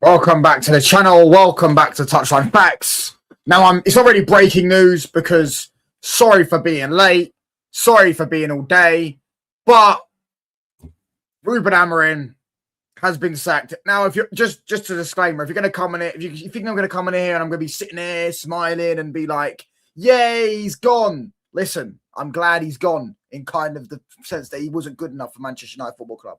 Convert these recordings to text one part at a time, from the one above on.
Welcome back to the channel. Welcome back to Touchline Facts. Now, it's already breaking news because sorry for being late. Sorry for being all day. But Ruben Amorim has been sacked. Now, if you're just a disclaimer, if you're going to come in here, if you think I'm going to come in here and I'm going to be sitting here smiling and be like, yay, he's gone. Listen, I'm glad he's gone in kind of the sense that he wasn't good enough for Manchester United Football Club.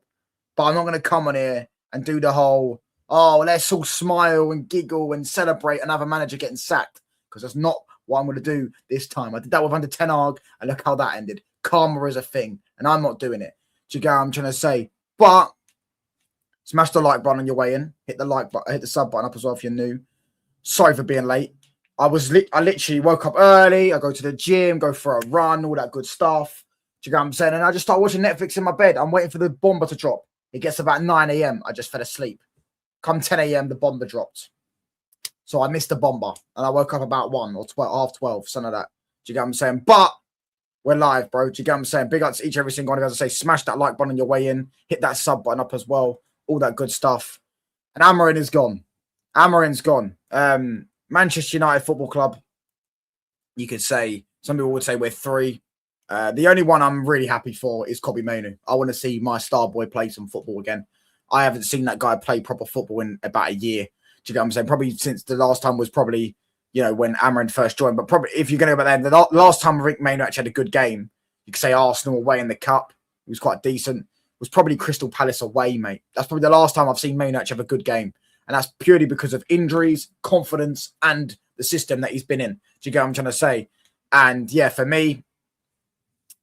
But I'm not going to come on here and do the whole, oh, let's all smile and giggle and celebrate another manager getting sacked, because that's not what I'm going to do this time. I did that with under Ten Hag, and look how that ended. Karma is a thing, and I'm not doing it. Do you get what I'm trying to say? But smash the like button on your way in. Hit the like button, hit the sub button up as well if you're new. Sorry for being late. I literally woke up early. I go to the gym, go for a run, all that good stuff. Do you get what I'm saying? And I just start watching Netflix in my bed. I'm waiting for the bomber to drop. It gets about 9 a.m. I just fell asleep. Come 10 a.m., the bomber dropped. So I missed the bomber. And I woke up about 1 or 12, half 12, something like that. Do you get what I'm saying? But we're live, bro. Do you get what I'm saying? Big up to each every single one of you. As I say, smash that like button on your way in. Hit that sub button up as well. All that good stuff. And Amorim is gone. Amorim's gone. Manchester United Football Club, you could say, some people would say we're three. The only one I'm really happy for is Kobbie Mainoo. I want to see my star boy play some football again. I haven't seen that guy play proper football in about a year. Do you know what I'm saying? Probably since the last time was probably, when Amorim first joined. But probably if you're going to go back there, the last time Rick Mainoo actually had a good game, you could say Arsenal away in the Cup. It was quite decent. It was probably Crystal Palace away, mate. That's probably the last time I've seen Mainoo actually have a good game. And that's purely because of injuries, confidence, and the system that he's been in. Do you get what I'm trying to say? And yeah, for me,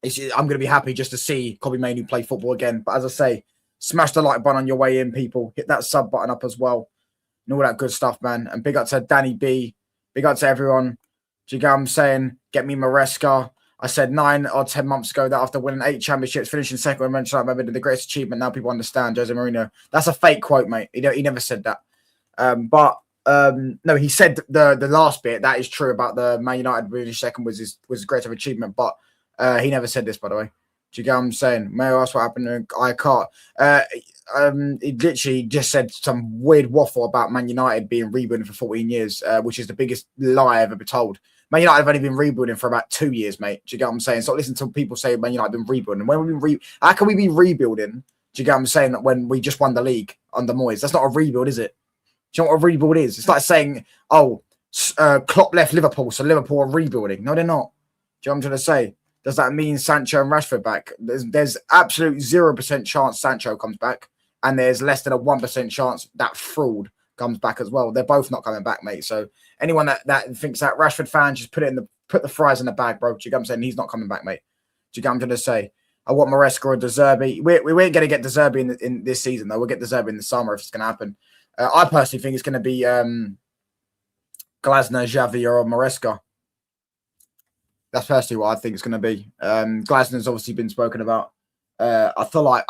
I'm going to be happy just to see Kobbie Mainoo play football again. But as I say, smash the like button on your way in, people. Hit that sub button up as well. And all that good stuff, man. And big up to Danny B. Big up to everyone. Do you get what I'm saying? Get me Maresca. I said 9 or 10 months ago that after winning 8 championships, finishing second when Manchester United remembered the greatest achievement. Now people understand Jose Mourinho. That's a fake quote, mate. He never said that. No, he said the last bit. That is true about the Man United finishing second was a greater achievement. But he never said this, by the way. Do you get what I'm saying? May I ask what happened? I can't. He literally just said some weird waffle about Man United being rebuilding for 14 years, which is the biggest lie I've ever told. Man United have only been rebuilding for about 2 years, mate. Do you get what I'm saying? So listen to people say Man United have been rebuilding. When we've been how can we be rebuilding? Do you get what I'm saying? That when we just won the league under Moyes, that's not a rebuild, is it? Do you know what a rebuild is? It's like saying, oh, Klopp left Liverpool, so Liverpool are rebuilding. No, they're not. Do you know what I'm trying to say? Does that mean Sancho and Rashford back? There's absolute 0% chance Sancho comes back, and there's less than a 1% chance that fraud comes back as well. They're both not coming back, mate. So anyone that thinks that Rashford fan, just put the fries in the bag, bro. Do you get what I'm saying? He's not coming back, mate. Do you get what I'm trying to say? I want Maresca or De Zerbi. We ain't going to get De Zerbi in this season, though. We'll get De Zerbi in the summer if it's going to happen. I personally think it's going to be Glasner, Xavi, or Maresca. That's personally what I think it's going to be. Glasner's obviously been spoken about. I feel like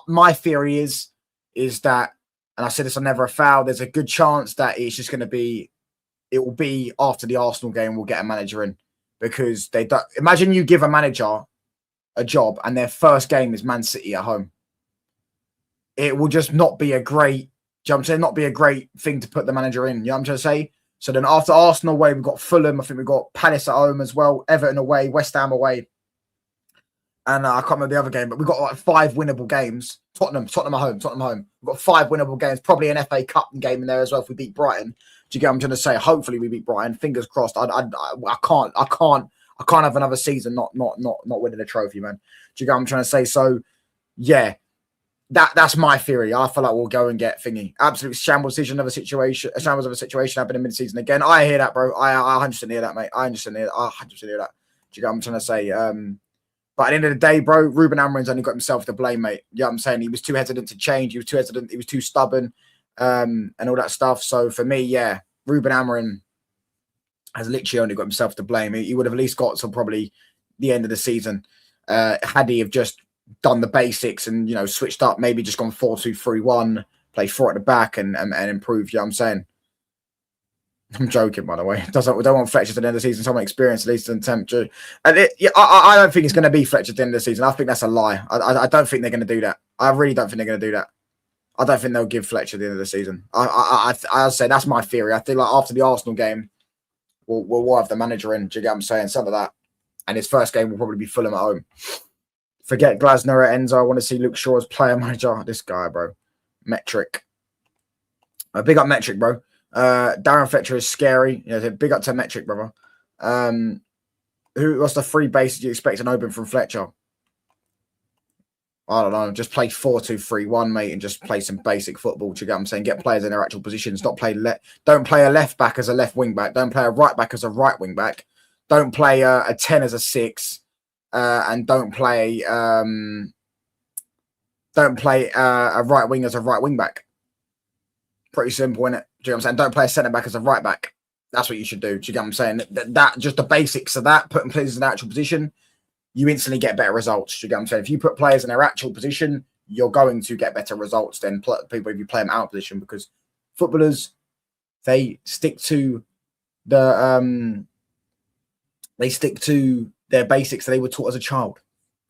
my theory is that, and I said this on Never a Foul, there's a good chance that it's just going to be, it will be after the Arsenal game we'll get a manager in, because they don't. Imagine you give a manager a job and their first game is Man City at home. It will just not be a great, do you know what I'm saying? Not be a great thing to put the manager in. You know what I'm trying to say? So then after Arsenal away, we've got Fulham. I think we've got Palace at home as well. Everton away, West Ham away. And I can't remember the other game, but we've got like 5 winnable games. Tottenham at home. We've got 5 winnable games. Probably an FA Cup game in there as well if we beat Brighton. Do you get what I'm trying to say? Hopefully we beat Brighton. Fingers crossed. I can't have another season not winning a trophy, man. Do you get what I'm trying to say? So yeah. That's my theory. I feel like we'll go and get thingy. Absolute shambles decision of a situation. A shambles of a situation happening in mid-season again. I hear that, bro. I 100% hear that, mate. I 100% hear that. Do you get what I'm trying to say? But at the end of the day, bro, Ruben Amorim's only got himself to blame, mate. You know what I'm saying? He was too hesitant to change. He was too hesitant. He was too stubborn, and all that stuff. So for me, yeah, Ruben Amorim has literally only got himself to blame. He would have at least got to probably the end of the season had he have just done the basics and, switched up, maybe just gone 4-2-3-1, play 4 at the back and improve. You know what I'm saying? I'm joking, by the way. We don't want Fletcher at the end of the season. Someone experienced at least an attempt to. And I don't think it's going to be Fletcher at the end of the season. I think that's a lie. I don't think they're going to do that. I really don't think they're going to do that. I don't think they'll give Fletcher the end of the season. I'd say that's my theory. I think like after the Arsenal game, we'll have the manager in. Do you get what I'm saying? Something like that. And his first game will probably be Fulham at home. Forget Glasner at Enzo. I want to see Luke Shaw as player manager. This guy, bro. Metric. Big up Metric, bro. Darren Fletcher is scary. Yeah, big up to Metric, brother. What's the free base you expect an open from Fletcher? I don't know. Just play 4-2-3-1, mate, and just play some basic football. Do you get what I'm saying? Get players in their actual positions. Don't play a left back as a left wing back. Don't play a right back as a right wing back. Don't play a 10 as a 6. And don't play a right wing as a right wing back. Pretty simple, isn't it? Do you know what I'm saying? Don't play a centre back as a right back. That's what you should do. Do you get what I'm saying? That just the basics of that, putting players in their actual position, you instantly get better results. Do you get what I'm saying? If you put players in their actual position, you're going to get better results than people if you play them out of position, because footballers, they stick to their basics that they were taught as a child.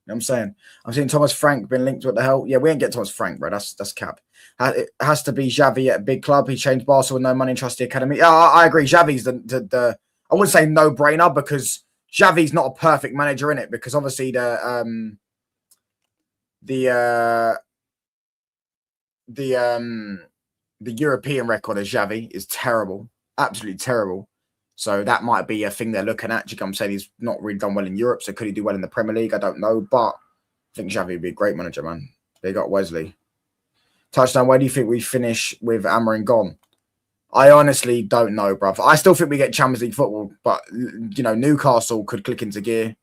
You know what I'm saying? I'm seeing Thomas Frank been linked to what the hell? Yeah, we ain't get Thomas Frank, bro. That's cap. It has to be Xavi at a big club. He changed Barca with no money and trust the academy. Yeah, I agree. Xavi's the I wouldn't say no-brainer, because Xavi's not a perfect manager in it, because obviously the European record of Xavi is terrible. Absolutely terrible. So that might be a thing they're looking at. I'm saying he's not really done well in Europe, so could he do well in the Premier League? I don't know, but I think Xavi would be a great manager, man. They got Wesley. Touchdown, where do you think we finish with Amorim gone? I honestly don't know, bruv. I still think we get Champions League football, but, you know, Newcastle could click into gear.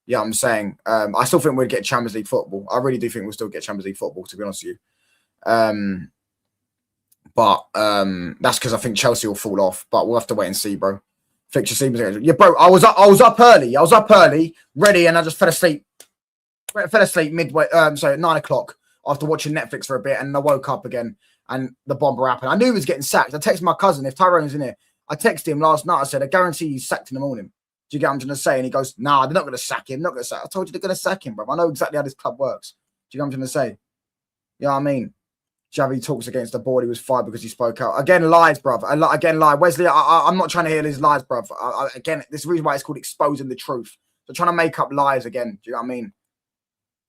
Yeah, I'm saying. I still think we'd get Champions League football. I really do think we'll still get Champions League football, to be honest with you. But that's because I think Chelsea will fall off, but we'll have to wait and see, bro. Fixture seems yeah, bro. I was up early, ready, and I just fell asleep. Midway. So at 9 o'clock after watching Netflix for a bit, and I woke up again, and the bomber happened. I knew he was getting sacked. I texted my cousin if Tyrone was in here. I texted him last night. I said, I guarantee he's sacked in the morning. Do you get what I'm trying to say? And he goes, nah, they're not going to sack him. Not going to sack. I told you they're going to sack him, bro. I know exactly how this club works. Do you get what I'm trying to say? You know what I mean? Xavi talks against the board. He was fired because he spoke out. Again, lies, bruv. Again, lie. Wesley, I'm not trying to hear his lies, bruv. Again, this is the reason why it's called exposing the truth. They're trying to make up lies again. Do you know what I mean?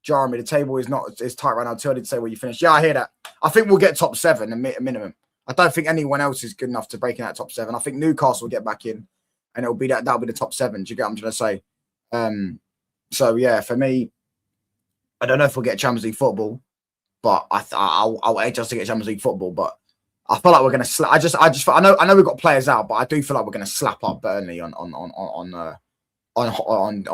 Jeremy, the table is tight right now. Too early to say where you finish. Yeah, I hear that. I think we'll get top 7 at minimum. I don't think anyone else is good enough to break in that top 7. I think Newcastle will get back in, and that'll be the top 7. Do you get what I'm trying to say? So yeah, for me, I don't know if we'll get Champions League football, but I'll edge us to get Champions League football. But I feel like we're gonna slap. I know we've got players out, but I do feel like we're gonna slap up Burnley on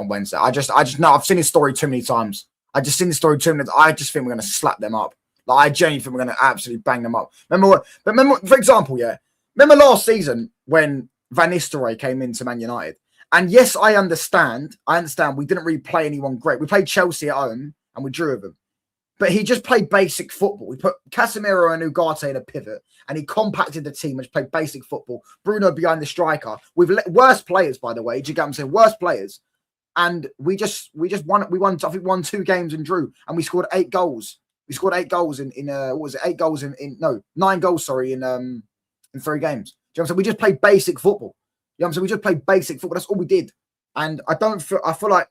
Wednesday. I just know I've seen this story too many times. I just think we're going to slap them up. Like, I genuinely think we're going to absolutely bang them up. Remember, for example, yeah. Remember last season when Van Nistelrooy came into Man United? And yes, I understand we didn't really play anyone great. We played Chelsea at home and we drew with them. But he just played basic football. We put Casemiro and Ugarte in a pivot, and he compacted the team and just played basic football. Bruno behind the striker. With worst players, by the way. Do you get what I'm saying? Worst players. And we won. We won. I think 2 games and drew, and we scored 8 goals. We scored 8 goals in what was it? 8 goals in 9 goals. Sorry, in 3 games. Do you know what I'm saying? We just played basic football. You know what I'm saying? We just played basic football. That's all we did. And I feel like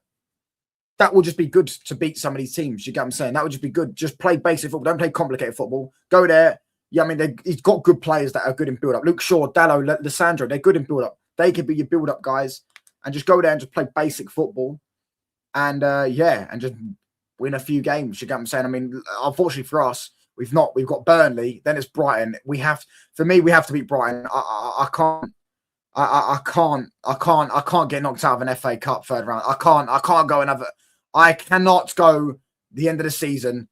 that will just be good to beat some of these teams. You get what I'm saying? That would just be good. Just play basic football. Don't play complicated football. Go there. Yeah, I mean, he's got good players that are good in build up. Luke Shaw, Dallo, Lissandro, they're good in build up. They could be your build up guys. And just go there and just play basic football, and and just win a few games. You get what I'm saying? I mean, unfortunately for us, we've got Burnley, then it's Brighton. We have to beat Brighton. I can't get knocked out of an FA Cup third round. I cannot go the end of the season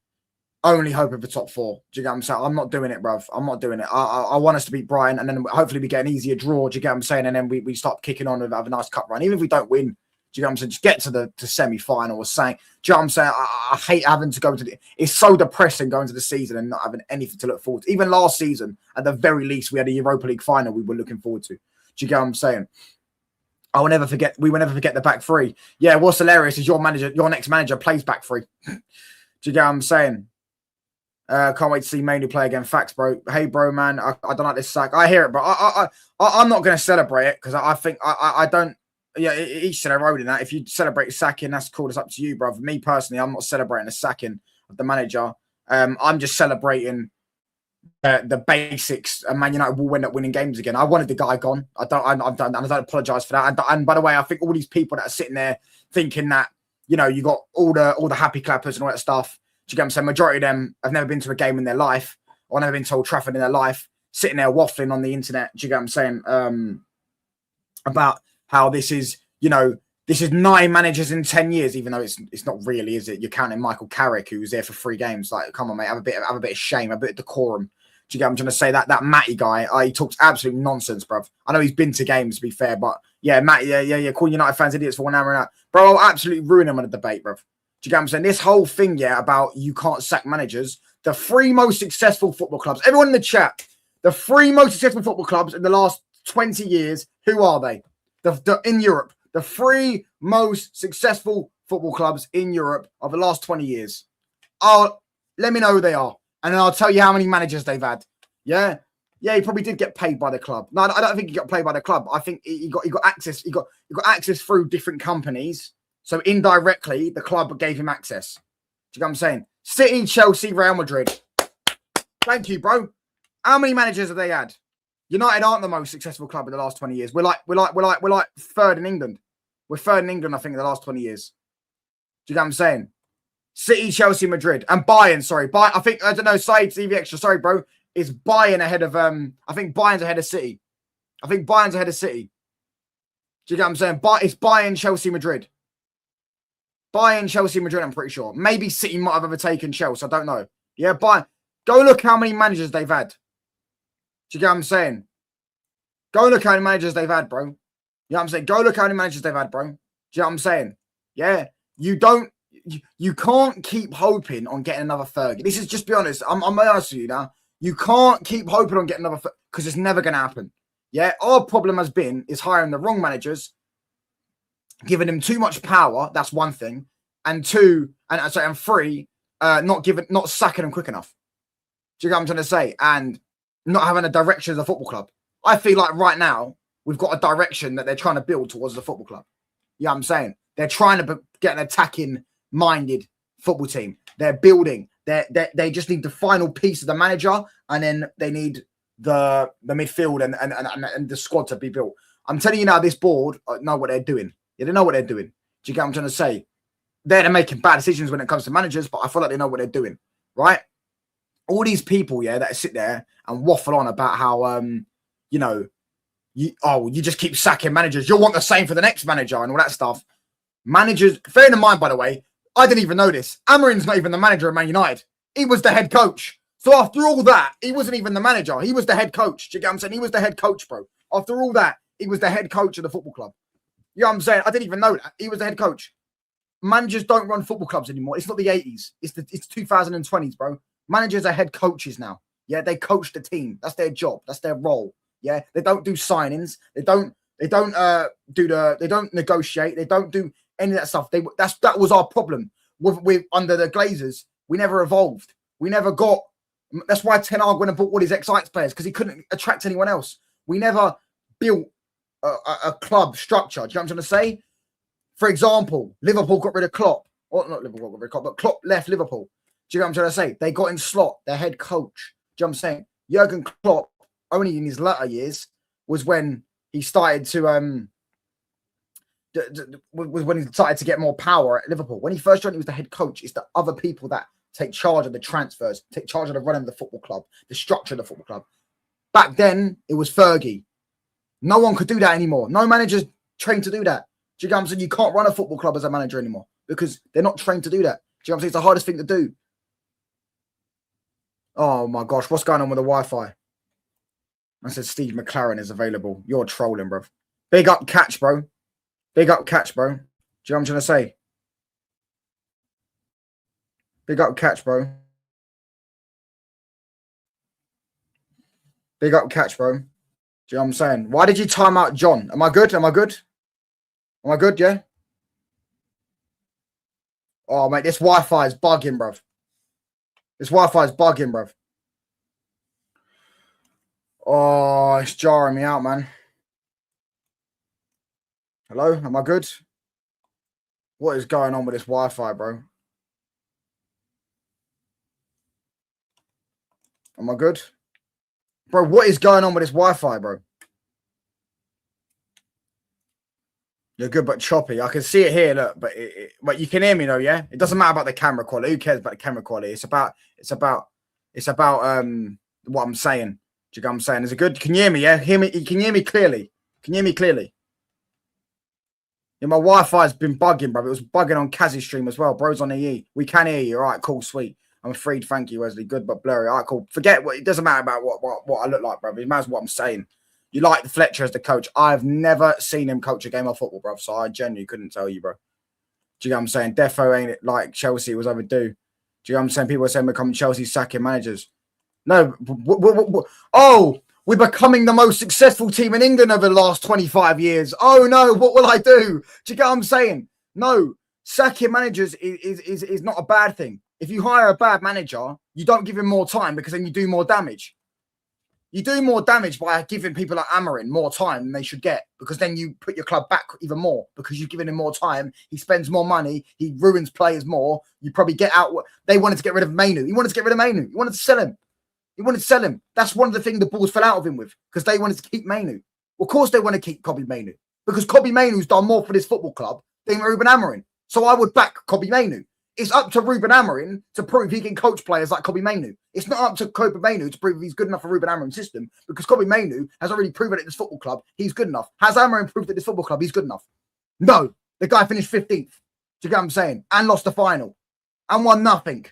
only hoping for top 4. Do you get what I'm saying? I'm not doing it, bruv. I'm not doing it. I want us to beat Brighton, and then hopefully we get an easier draw. Do you get what I'm saying? And then we start kicking on and have a nice cup run. Even if we don't win, do you get what I'm saying? Just get to the semi-final or something. Do you know what I'm saying? I hate having to go to it's so depressing going to the season and not having anything to look forward to. Even last season, at the very least, we had a Europa League final we were looking forward to. Do you get what I'm saying? We will never forget the back 3. Yeah, what's hilarious is your next manager plays back 3. Do you get what I'm saying? Can't wait to see Mainly play again. Facts, bro. Hey, bro, man. I don't like this sack. I hear it, bro. I'm not going to celebrate it because I think I don't. Yeah, each to their own in that. If you celebrate sacking, that's cool. It's up to you, bro. For me personally, I'm not celebrating the sacking of the manager. I'm just celebrating the basics. And Man United will end up winning games again. I wanted the guy gone. I don't apologise for that. And by the way, I think all these people that are sitting there thinking that, you know, you got all the happy clappers and all that stuff. Do you get what I'm saying? Majority of them have never been to a game in their life or never been to Old Trafford in their life, sitting there waffling on the internet. Do you get what I'm saying? About how this is, you know, this is 9 managers in 10 years, even though it's not really, is it? You're counting Michael Carrick, who was there for 3 games. Like, come on, mate, have a bit of shame, a bit of decorum. Do you get what I'm trying to say? That Matty guy, he talks absolute nonsense, bruv. I know he's been to games, to be fair, but yeah, Matty, yeah, calling United fans idiots for 1 hour and out. Bro, I'll absolutely ruin him on a debate, bruv. Do you get what I'm saying? This whole thing, yeah, about you can't sack managers. The 3 most successful football clubs, everyone in the chat, the 3 most successful football clubs in the last 20 years, who are they? In Europe, the 3 most successful football clubs in Europe of the last 20 years. Let me know who they are, and then I'll tell you how many managers they've had. Yeah, he probably did get paid by the club. No, I don't think he got paid by the club. I think he got access. He got access through different companies. So indirectly, the club gave him access. Do you know what I'm saying? City, Chelsea, Real Madrid. Thank you, bro. How many managers have they had? United aren't the most successful club in the last 20 years. We're like 3rd in England. We're 3rd in England, I think, in the last 20 years. Do you know what I'm saying? City, Chelsea, Madrid, and Bayern. Sorry, I think I don't know. Side TV Extra. Sorry, bro. Is Bayern ahead of I think Bayern's ahead of City. I think Bayern's ahead of City. Do you get what I'm saying? It's Bayern, Chelsea, Madrid. Bayern, Chelsea, Madrid. I'm pretty sure. Maybe City might have overtaken Chelsea. I don't know. Yeah, Bayern. Go look how many managers they've had. Do you get what I'm saying? Go look how many managers they've had, bro. You know what I'm saying? Go look how many managers they've had, bro. Do you know what I'm saying? Yeah. You can't keep hoping on getting another Fergie. This is, just be honest. I'm honest with you now. You can't keep hoping on getting another Fergie because it's never going to happen. Yeah. Our problem has been is hiring the wrong managers, giving them too much power. That's one thing. And 2, and 3, not sacking them quick enough. Do you get what I'm trying to say? And not having a direction as a football club. I feel like right now we've got a direction that they're trying to build towards the football club. You know what I'm saying? They're trying to get an attacking-minded football team. They're building. They just need the final piece of the manager, and then they need the midfield and the squad to be built. I'm telling you now, this board know what they're doing. Yeah, they know what they're doing. Do you get what I'm trying to say? They're making bad decisions when it comes to managers, but I feel like they know what they're doing, right? All these people, yeah, that sit there and waffle on about how, you know, you just keep sacking managers. You'll want the same for the next manager and all that stuff. Managers, bearing in mind, by the way, I didn't even know this. Amorim's not even the manager of Man United. He was the head coach. So after all that, he wasn't even the manager. He was the head coach. Do you get what I'm saying? He was the head coach, bro. After all that, he was the head coach of the football club. You know what I'm saying? I didn't even know that. He was the head coach. Managers don't run football clubs anymore. It's not the 80s. It's 2020s, bro. Managers are head coaches now. Yeah, they coach the team. That's their job. That's their role. Yeah, they don't do signings. They don't negotiate. They don't do any of that stuff. That was our problem with under the Glazers. We never evolved. We never got. That's why Ten Hag went and bought all his ex-Ajax players, because he couldn't attract anyone else. We never built a club structure. Do you know what I'm trying to say? For example, Liverpool got rid of Klopp. Or not Liverpool got rid of Klopp, but Klopp left Liverpool. Do you know what I'm trying to say? They got in Slot, their head coach. Do you know what I'm saying? Jurgen Klopp, only in his latter years, was when he started to when he started to get more power at Liverpool. When he first joined, he was the head coach. It's the other people that take charge of the transfers, take charge of the running of the football club, the structure of the football club. Back then, it was Fergie. No one could do that anymore. No manager's trained to do that. Do you know what I'm saying? You can't run a football club as a manager anymore because they're not trained to do that. Do you know what I'm saying? It's the hardest thing to do. Oh my gosh, what's going on with the Wi-Fi? I said Steve McLaren is available. You're trolling, bro. Big up Catch, bro. Big up Catch, bro. Do you know what I'm trying to say? Big up Catch, bro. Big up Catch, bro. Do you know what I'm saying? Why did you time out John? Am I good? Am I good? Am I good, yeah? Oh, mate, this Wi-Fi is bugging, bro. This Wi-Fi is bugging, bruv. Oh, it's jarring me out, man. Hello? Am I good? What is going on with this Wi-Fi, bro? Am I good? Bro, what is going on with this Wi-Fi, bro? You're good, but choppy. I can see it here, look, but you can hear me though, yeah? It doesn't matter about the camera quality. Who cares about the camera quality? It's about what I'm saying. Do you get what I'm saying? Is it good? Can you hear me, yeah? Can you hear me clearly? Can you hear me clearly? Yeah, my Wi-Fi's been bugging, bro. It was bugging on Kaz's stream as well. Bro's on EE. We can hear you. All right, cool, sweet. I'm freed. Thank you, Wesley. Good, but blurry. All right, cool. Forget what it doesn't matter about what I look like, bro. It matters what I'm saying. You like Fletcher as the coach. I've never seen him coach a game of football, bro. So I genuinely couldn't tell you, bro. Do you know what I'm saying? Defo ain't it like Chelsea was overdue. Do you know what I'm saying? People are saying become Chelsea sacking managers. No. Oh, we're becoming the most successful team in England over the last 25 years. Oh, no. What will I do? Do you get what I'm saying? No. Sacking managers is not a bad thing. If you hire a bad manager, you don't give him more time because then you do more damage. You do more damage by giving people like Amorim more time than they should get because then you put your club back even more because you've given him more time. He spends more money. He ruins players more. You probably get out what they wanted to get rid of Mainu. He wanted to get rid of Mainu. He wanted to sell him. He wanted to sell him. That's one of the things the balls fell out of him with because they wanted to keep Mainu. Well, of course they want to keep Kobbie Mainu because Kobbie Mainu's done more for this football club than Ruben Amorim. So I would back Kobbie Mainu. It's up to Ruben Amorim to prove he can coach players like Kobbie Mainu. It's not up to Kobbie Mainu to prove he's good enough for Ruben Amorim's system because Kobbie Mainu has already proven at this football club he's good enough. Has Amorim proved at this football club he's good enough? No. The guy finished 15th. Do you get what I'm saying? And lost the final. And won nothing.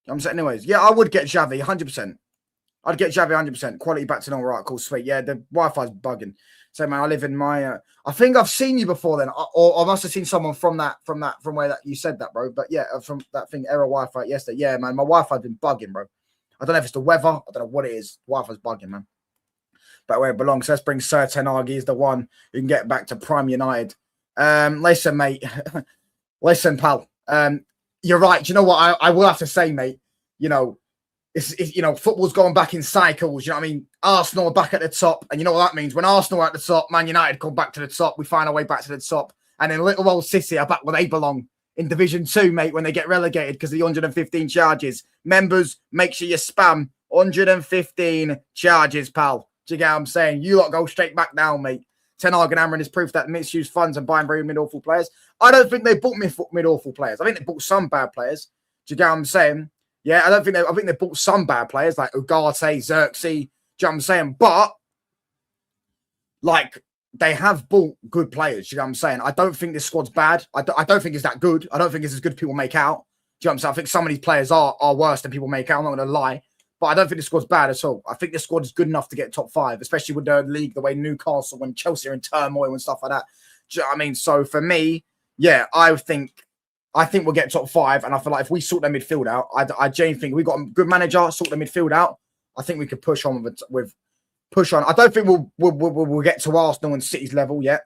I'm saying, anyways, yeah, I would get Xavi 100%. I'd get Xavi 100%. Quality back to normal. Right, cool, sweet. Yeah, the Wi-Fi's bugging. So, man, I live in my. I think I've seen you before then, or I must have seen someone from where that you said that, bro. But yeah, from that thing, error Wi-Fi yesterday. Yeah, man, my Wi-Fi's been bugging, bro. I don't know if it's the weather. I don't know what it is. Wi-Fi's bugging, man. But where it belongs. So let's bring Sir Tenagi. He's the one who can get back to Prime United. Listen, mate. Listen, pal. You're right. Do you know what I will have to say, mate? You know. It's football's going back in cycles. You know what I mean? Arsenal are back at the top. And you know what that means? When Arsenal are at the top, Man United come back to the top. We find our way back to the top. And then little old City are back where they belong in Division 2, mate, when they get relegated because of the 115 charges. Members, make sure you spam 115 charges, pal. Do you get what I'm saying? You lot go straight back down, mate. Ten Hag and Amorim is proof that misuse funds and buying very mid-awful players. I don't think they bought mid-awful players. I think they bought some bad players. Do you get what I'm saying? Yeah, I think they bought some bad players like Ugarte, Xerxes. Do you know what I'm saying? But like they have bought good players. Do you know what I'm saying? I don't think this squad's bad. I don't think it's that good. I don't think it's as good as people make out. Do you know what I'm saying? I think some of these players are worse than people make out. I'm not going to lie. But I don't think this squad's bad at all. I think this squad is good enough to get top 5, especially with the league, the way Newcastle and Chelsea are in turmoil and stuff like that. Do you know what I mean? So for me, yeah, I think we'll get top 5, and I feel like if we sort their midfield out, I genuinely think we've got a good manager, sort the midfield out. I think we could push on with push on. I don't think we'll get to Arsenal and City's level yet,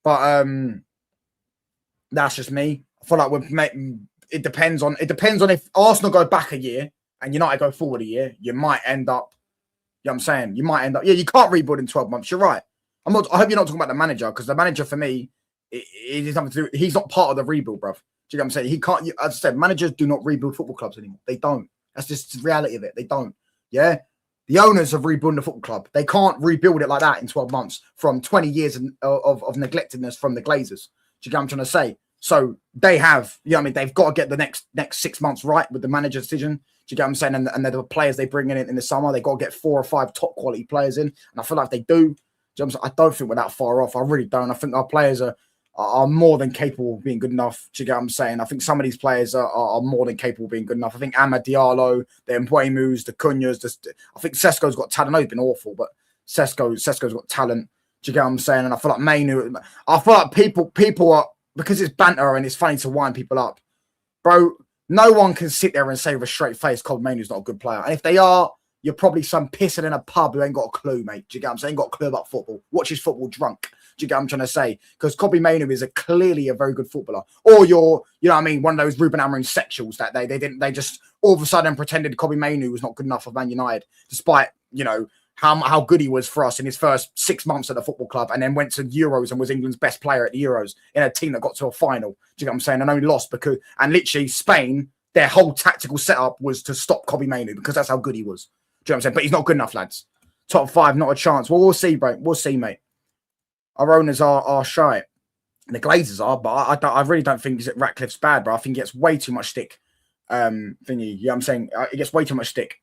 but that's just me. I feel like it depends on if Arsenal go back a year and United go forward a year. You might end up. You know what I'm saying? You might end up. Yeah, you can't rebuild in 12 months. You're right. I hope you're not talking about the manager because the manager for me, it has nothing to do. He's not part of the rebuild, bruv. Do you know what I'm saying? He can't, as I said, managers do not rebuild football clubs anymore. They don't. That's just the reality of it. They don't. Yeah? The owners have rebuilt the football club. They can't rebuild it like that in 12 months from 20 years of neglectedness from the Glazers. Do you get what I'm trying to say? So they have, you know what I mean? They've got to get the next 6 months right with the manager decision. Do you get what I'm saying? And the players they bring in the summer, they've got to get 4 or 5 top quality players in. And I feel like they do. Do you know what I'm saying? I don't think we're that far off. I really don't. I think our players are more than capable of being good enough. Do you get what I'm saying? I think some of these players are more than capable of being good enough. I think Amad Diallo, the Mbuemus, the Cunhas, I think Sesko's got talent. I know he's been awful, but Sesko's got talent. Do you get what I'm saying? And I feel like Mainu, I feel like people are, because it's banter and it's funny to wind people up. Bro, no one can sit there and say with a straight face, Kobbie Mainu's not a good player. And if they are, you're probably some pissing in a pub who ain't got a clue, mate. Do you get what I'm saying? Ain't got a clue about football. Watches football drunk. Do you get what I'm trying to say? Because Kobbie Mainoo is clearly a very good footballer. Or you're, you know what I mean, one of those Ruben Amorim sexuals that they just all of a sudden pretended Kobbie Mainoo was not good enough for Man United, despite, you know, how good he was for us in his first 6 months at the football club, and then went to Euros and was England's best player at the Euros in a team that got to a final. Do you get what I'm saying? And only lost because, and literally Spain, their whole tactical setup was to stop Kobbie Mainoo because that's how good he was. Do you know what I'm saying? But he's not good enough, lads. Top 5, not a chance. Well, we'll see, bro. We'll see, mate. Our owners are shy. The Glazers are, but I really don't think Ratcliffe's bad, bro. I think he gets way too much stick. Thingy, you know what I'm saying? It gets way too much stick.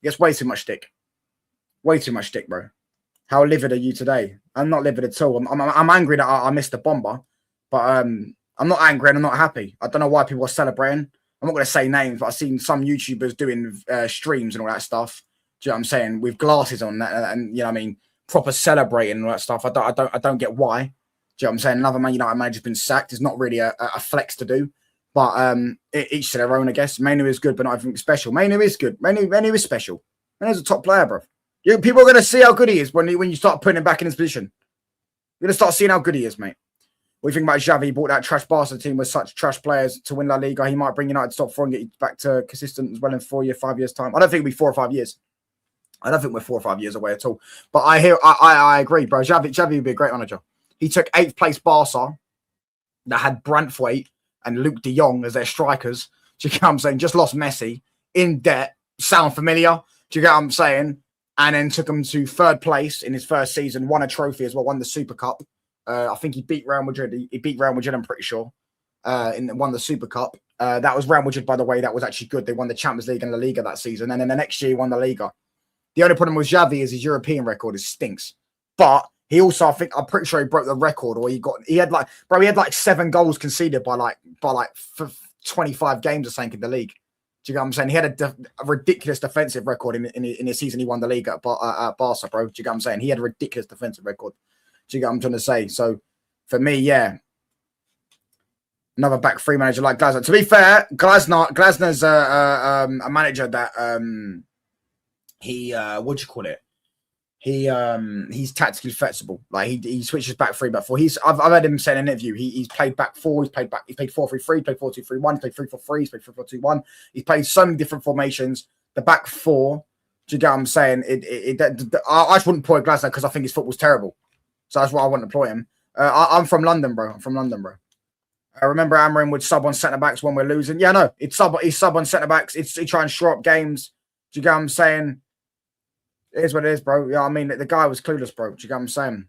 It gets way too much stick. Way too much stick, bro. How livid are you today? I'm not livid at all. I'm angry that I missed the bomber, but I'm not angry and I'm not happy. I don't know why people are celebrating. I'm not going to say names, but I've seen some YouTubers doing streams and all that stuff. Do you know what I'm saying? With glasses on that, and you know what I mean, proper celebrating and all that stuff. I don't get why. Do you know what I'm saying? Another Man United manager's been sacked. It's not really a flex to do, but each to their own, I guess. Mainoo is good, but not everything special. Mainoo is good. Mainoo is special. Mainoo's a top player, bro. People are going to see how good he is when you start putting him back in his position. You're going to start seeing how good he is, mate. What do you think about Xavi? He bought that trash Barca team with such trash players to win La Liga. He might bring United to top 4 and get you back to consistent as well in 5 years' time. I don't think it'll be 4 or 5 years. I don't think we're 4 or 5 years away at all. But I agree, bro. Xavi would be a great manager. He took 8th place Barca that had Branthwaite and Luke de Jong as their strikers. Do you get what I'm saying? Just lost Messi, in debt. Sound familiar? Do you get what I'm saying? And then took him to 3rd place in his first season, won a trophy as well, won the Super Cup. I think he beat Real Madrid. He beat Real Madrid, I'm pretty sure, won the Super Cup. That was Real Madrid, by the way. That was actually good. They won the Champions League and La Liga that season. And then the next year, he won the Liga. The only problem with Xavi is his European record is stinks. But he also, I'm pretty sure he broke the record, or he had like 7 goals conceded by like 25 games or something in the league. Do you get what I'm saying? He had a ridiculous defensive record in his season. He won the league at Barca, bro. Do you get what I'm saying? He had a ridiculous defensive record. Do you get what I'm trying to say? So for me, yeah, another back 3 manager like Glasner. To be fair, Glasner's a manager that what do you call it? He's tactically flexible. Like he switches back 3, back 4. I've heard him say in an interview. He's played back 4. He's played 4-3-3. Played 4-2-3-1. He's played 3-4-3. He's played 3-4-2-1. He's played so many different formations. The back 4. Do you get what I'm saying? I just wouldn't employ Glasner because I think his football's terrible. So that's why I wouldn't employ him. I'm from London, bro. I remember Amorim would sub on centre backs when we're losing. Yeah, no, he's sub on centre backs. He try and shore up games. Do you get what I'm saying? It is what it is, bro. Yeah, I mean, the guy was clueless, bro. Do you get what I'm saying?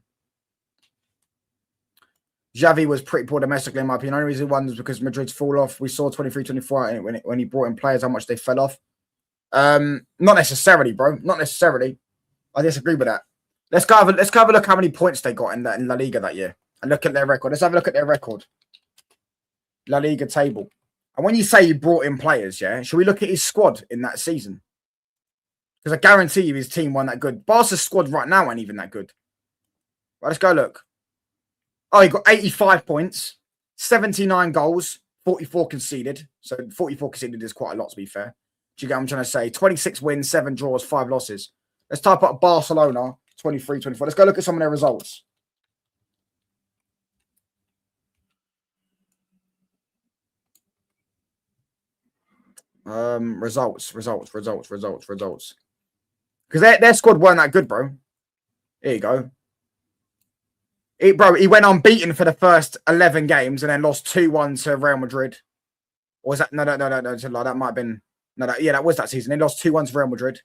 Xavi was pretty poor domestically, in my opinion. The only reason he won was because Madrid's fall off. We saw 23-24 when he brought in players, how much they fell off. Not necessarily, bro. Not necessarily. I disagree with that. Let's go have a look how many points they got in La Liga that year and look at their record. Let's have a look at their record. La Liga table. And when you say you brought in players, yeah, should we look at his squad in that season? Because I guarantee you his team weren't that good. Barca's squad right now ain't even that good. Right, let's go look. Oh, he got 85 points, 79 goals, 44 conceded. So 44 conceded is quite a lot, to be fair. Do you get what I'm trying to say? 26 wins, 7 draws, 5 losses. Let's type up Barcelona, 23-24. Let's go look at some of their results. Results. Because their squad weren't that good, bro. Here you go. He went unbeaten for the first 11 games and then lost 2-1 to Real Madrid. Or was that? No. That might have been... that was that season. They lost 2-1 to Real Madrid.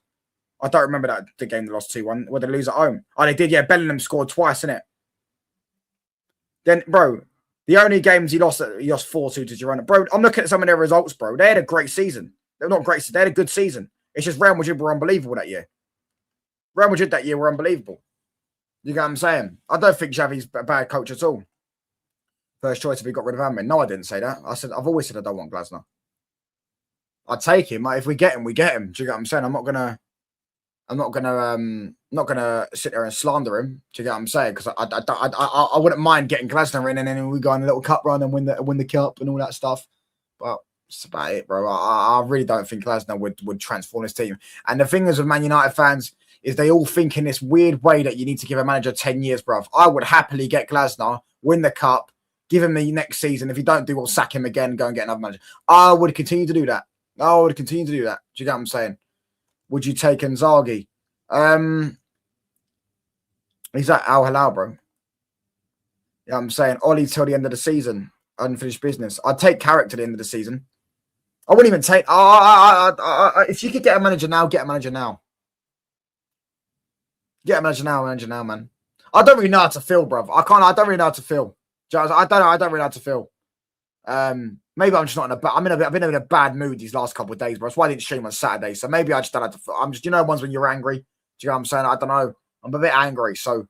I don't remember the game they lost 2-1. Or they lose at home. Oh, they did, yeah. Bellingham scored twice, innit? Then, bro, the only games he lost 4-2 to Girona. Bro, I'm looking at some of their results, bro. They had a great season. They're not great. They had a good season. It's just Real Madrid were unbelievable that year. Real Madrid that year were unbelievable. You get what I'm saying? I don't think Xavi's a bad coach at all. First choice if he got rid of Amorim. No, I didn't say that. I've always said I don't want Glasner. I'd take him. If we get him, we get him. Do you get what I'm saying? I'm not gonna sit there and slander him. Do you get what I'm saying? Because I wouldn't mind getting Glasner in and then we go on a little cup run and win the cup and all that stuff. But That's about it, bro. I really don't think Glasner would transform this team. And the thing is with Man United fans is they all think in this weird way that you need to give a manager 10 years, bro. I would happily get Glasner, win the cup, give him the next season. If you don't do, we'll sack him again and go and get another manager. I would continue to do that. I would continue to do that. Do you get what I'm saying? Would you take Inzaghi? He's at Al Hilal, bro. Yeah, I'm saying Ollie till the end of the season. Unfinished business. I'd take Carrick to the end of the season. I wouldn't even take. If you could get a manager now, get a manager now. Get a manager now, man. I don't really know how to feel, bro. I don't really know how to feel. I don't really know how to feel. Maybe I'm just not in a. I've been in a bad mood these last couple of days, bro. That's why I didn't stream on Saturday. So maybe I just don't have to. I'm just, ones when you're angry. Do you know what I'm saying? I don't know. I'm a bit angry. So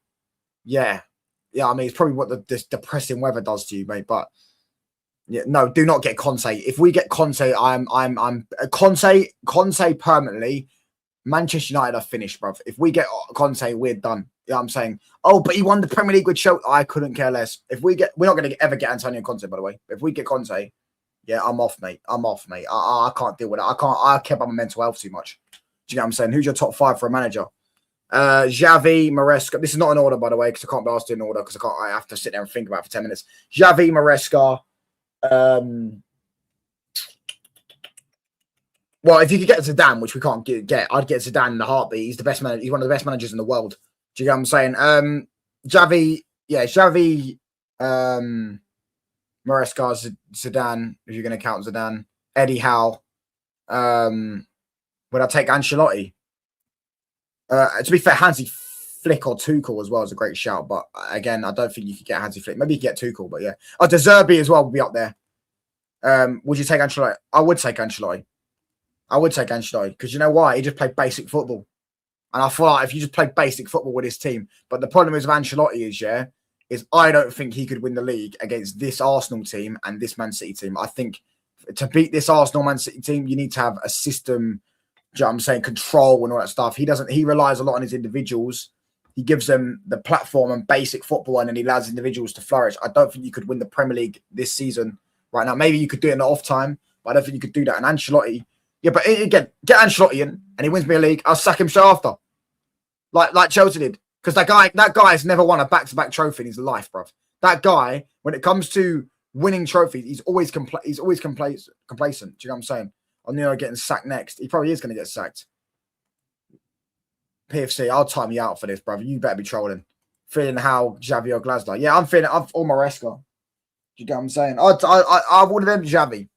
yeah. I mean, it's probably what this depressing weather does to you, mate. But yeah, no, do not get Conte. If we get Conte, I'm Conte permanently. Manchester United are finished, bruv. If we get Conte, we're done. You know what I'm saying? Oh, but he won the Premier League with Chelsea. I couldn't care less. We're not going to ever get Antonio Conte, by the way. If we get Conte, yeah, I'm off, mate. I can't deal with it. I care about my mental health too much. Do you know what I'm saying? Who's your top 5 for a manager? Xavi, Maresca. This is not in order, by the way, because I can't be asked in order because I have to sit there and think about it for 10 minutes. Xavi, Maresca. Well, if you could get Zidane, which we can't get, I'd get Zidane in the heartbeat. He's the best man. He's one of the best managers in the world. Do you get what I'm saying? Xavi, Maresca, Zidane, if you're going to count Zidane. Eddie Howe. Would I take Ancelotti? To be fair, Hansi Flick or Tuchel as well is a great shout. But again, I don't think you could get Hansi Flick. Maybe you could get Tuchel, but yeah. Oh, De Zerbi as well would be up there. Would you take Ancelotti? I would take Ancelotti. Because you know why? He just played basic football. And I feel like if you just play basic football with his team. But the problem is with Ancelotti is I don't think he could win the league against this Arsenal team and this Man City team. I think to beat this Arsenal Man City team, you need to have a system. Do you know what I'm saying? Control and all that stuff. He relies a lot on his individuals. He gives them the platform and basic football, and then he allows individuals to flourish. I don't think you could win the Premier League this season right now. Maybe you could do it in the off time, but I don't think you could do that. And Ancelotti, yeah, but again, get Ancelotti in and he wins me a league. I'll sack him straight after. Like Chelsea did. Because that guy has never won a back-to-back trophy in his life, bruv. That guy, when it comes to winning trophies, he's always complacent. Do you know what I'm saying? I'm getting sacked next. He probably is going to get sacked. PFC, I'll time you out for this, brother. You better be trolling. Feeling how Xavi or Glasner. Yeah, I'm feeling. I'm all Maresca. Do you get what I'm saying? I've all of them Xavi.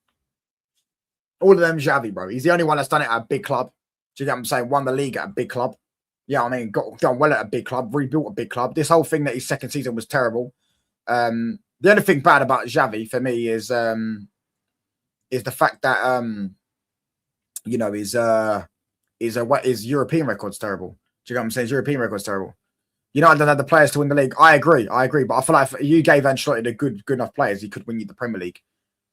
All of them Xavi, bro. He's the only one that's done it at a big club. Do you get what I'm saying? Won the league at a big club. Yeah, I mean, done well at a big club, rebuilt a big club. This whole thing that his second season was terrible. The only thing bad about Xavi for me is the fact that his European record's terrible. Do you know what I'm saying? His European record's terrible. United don't have the players to win the league. I agree. But I feel like if you gave Ancelotti the good enough players, he could win you the Premier League.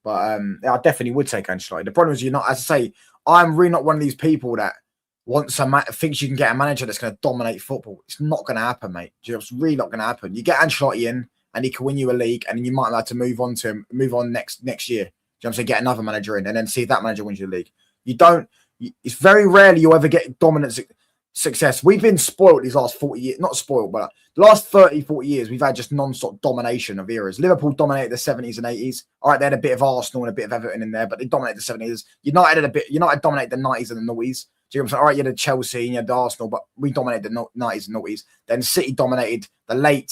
But I definitely would take Ancelotti. The problem is as I say, I'm really not one of these people that thinks you can get a manager that's going to dominate football. It's not going to happen, mate. It's really not going to happen. You get Ancelotti in and he can win you a league, and then you might like to move on next year. Do you know what I'm saying? Get another manager in and then see if that manager wins you the league. It's very rarely you'll ever get dominant success. We've been spoiled these last 40 years. Not spoiled, but the last 30, 40 years, we've had just non-stop domination of eras. Liverpool dominated the 70s and 80s. All right, they had a bit of Arsenal and a bit of Everton in there, but they dominated the 70s. United dominated the 90s and the noughties. Do you know what I'm saying? All right, you had Chelsea and you had Arsenal, but we dominated the 90s and noughties. Then City dominated the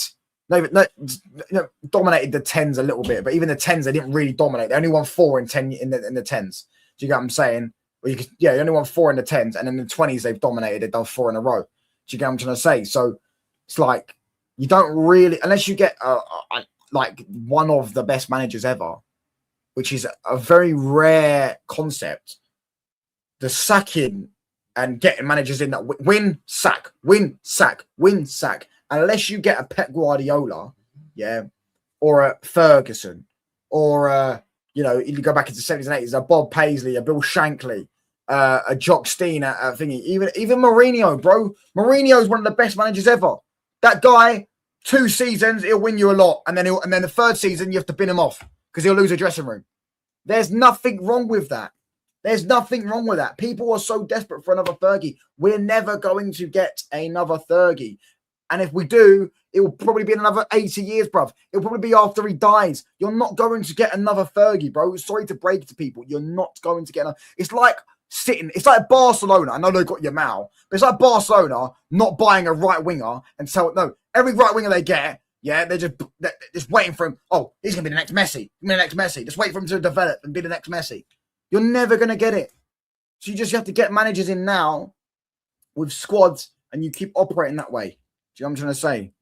dominated the 10s a little bit, but even the 10s, they didn't really dominate. They only won 4 in the 10s. Do you get what I'm saying? They only won 4 in the 10s, and in the 20s, they've dominated. They've done 4 in a row. Do you get what I'm trying to say? So it's like you don't really, unless you get like one of the best managers ever, which is a very rare concept. The sacking and getting managers in that win, sack. Unless you get a Pep Guardiola, yeah, or a Ferguson, or you go back into the 70s and 80s, a Bob Paisley, a Bill Shankly, a Jock Stein, a thingy, even Mourinho, bro. Mourinho is one of the best managers ever. That guy, 2 seasons, he'll win you a lot, and then the third season you have to bin him off because he'll lose a dressing room. There's nothing wrong with that. There's nothing wrong with that. People are so desperate for another Fergie. We're never going to get another Fergie. And if we do, it will probably be another 80 years, bruv. It'll probably be after he dies. You're not going to get another Fergie, bro. Sorry to break it to people. You're not going to get another. It's like Barcelona. I know they've got Yamal, but it's like Barcelona not buying a right winger and every right winger they get, yeah, they're just waiting for him. Oh, he's going to be the next Messi. Just wait for him to develop and be the next Messi. You're never going to get it. So you just have to get managers in now with squads and you keep operating that way. Do you know what I'm trying to say?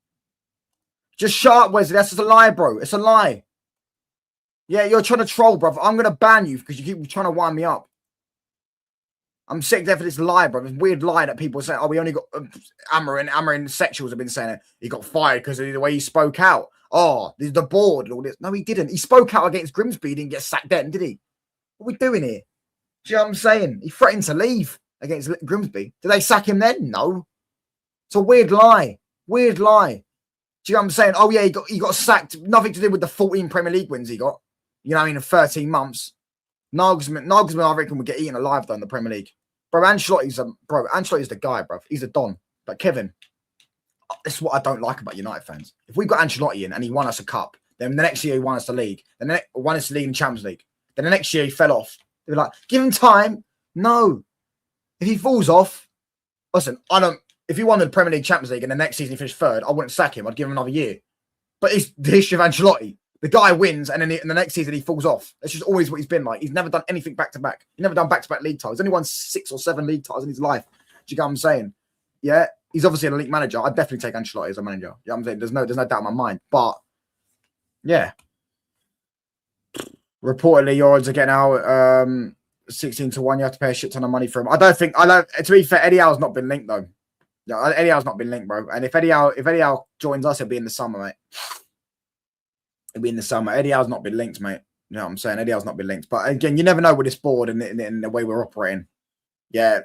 Just shut up, Wesley. That's just a lie, bro. It's a lie. Yeah, you're trying to troll, bro. I'm going to ban you because you keep trying to wind me up. I'm sick of this lie, bro. This weird lie that people say, oh, we only got Amorim sexuals have been saying it. He got fired because of the way he spoke out. Oh, the board and all this. No, he didn't. He spoke out against Grimsby. He didn't get sacked then, did he? What are we doing here? Do you know what I'm saying? He threatened to leave against Grimsby. Did they sack him then? No. It's a weird lie. Weird lie. Do you know what I'm saying? Oh, yeah, he got sacked. Nothing to do with the 14 Premier League wins he got. You know what I mean? In 13 months. Nagelsmann, I reckon, would get eaten alive, though, in the Premier League. Bro, Ancelotti's the guy, bro. He's a don. But Kevin, this is what I don't like about United fans. If we got Ancelotti in and he won us a cup, then the next year he won us the league. Then won us the league and Champions League. Then the next year he fell off. They were like, give him time. No. If he falls off, listen, if he won the Premier League, Champions League, and the next season he finished third, I wouldn't sack him. I'd give him another year. But it's the history of Ancelotti. The guy wins, and then in the next season he falls off. That's just always what he's been like. He's never done anything back to back. He's never done back to back league titles. He's only won 6 or 7 league titles in his life. Do you get what I'm saying? Yeah, he's obviously an elite manager. I'd definitely take Ancelotti as a manager. You know what I'm saying? There's no doubt in my mind. But yeah, reportedly your odds are getting out 16 to 1. You have to pay a shit ton of money for him. To be fair, Eddie Howe's not been linked though. Yeah, Eddie Howe's not been linked, bro. And if Eddie Howe joins us, it'll be in the summer, mate. It'll be in the summer. Eddie Howe's not been linked, mate. You know what I'm saying? Eddie Howe's not been linked. But again, you never know with this board and the way we're operating. Yeah.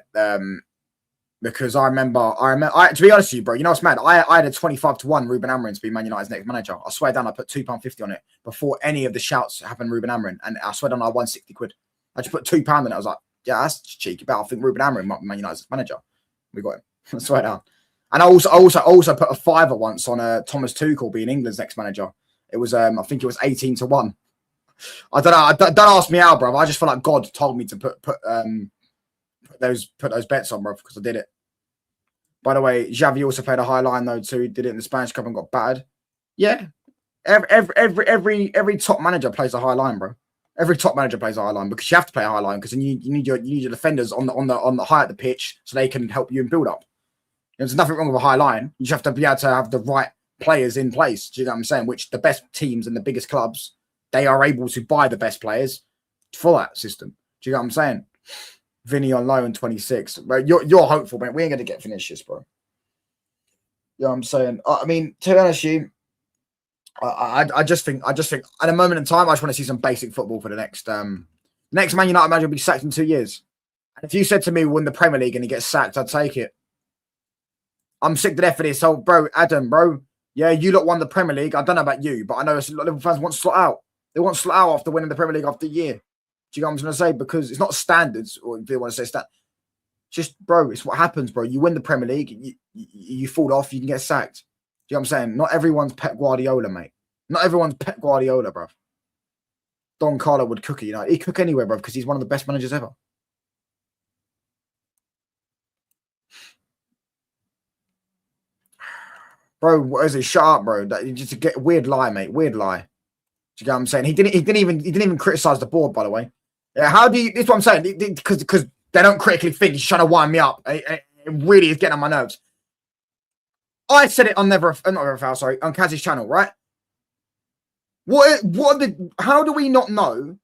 Because I remember, to be honest with you, bro, you know what's mad? I had a 25 to 1 Ruben Amorim to be Man United's next manager. I swear down, I put £2.50 on it before any of the shouts happened, Ruben Amorim. And I swear down, I won 60 quid. I just put £2 on it. I was like, yeah, that's cheeky. But I think Ruben Amorim might be Man United's manager. We got him. I swear down. And I also put a fiver once on Thomas Tuchel being England's next manager. It was, I think it was 18 to 1. I don't know. Don't ask me how, bro. I just feel like God told me to put those bets on, bro, because I did it. By the way, Xavi also played a high line though too. He did it in the Spanish Cup and got battered. Yeah, every top manager plays a high line, bro. Every top manager plays a high line because you have to play a high line because you need your defenders on the high at the pitch so they can help you in build up. There's nothing wrong with a high line. You just have to be able to have the right players in place. Do you know what I'm saying? Which the best teams and the biggest clubs, they are able to buy the best players for that system. Do you know what I'm saying? Vinny on loan 26. Bro, you're hopeful, man. We ain't going to get finishes, bro. You know what I'm saying? I mean, to be honest with you, I just think at a moment in time, I just want to see some basic football for the next Man United manager will be sacked in 2 years. And if you said to me, win the Premier League and he gets sacked, I'd take it. I'm sick to death of this. So, bro, Adam, bro, yeah, you lot won the Premier League. I don't know about you, but I know a lot of Liverpool fans want to slot out. They want to slot out after winning the Premier League after a year. Do you know what I'm going to say? Because it's not standards, or if you want to say that. Just, bro, it's what happens, bro. You win the Premier League, you fall off, you can get sacked. Do you know what I'm saying? Not everyone's Pep Guardiola, mate. Not everyone's Pep Guardiola, bro. Don Carlo would cook it, you know. He'd cook anywhere, bro, because he's one of the best managers ever. Bro, what is it? Shut up, bro. That just a weird lie, mate. Weird lie. Do you know what I'm saying? He didn't even criticize the board, by the way. Yeah, how do you? This is what I'm saying. Because they don't critically think. He's trying to wind me up. It really is getting on my nerves. I said it on on Kaz's channel, right? How do we not know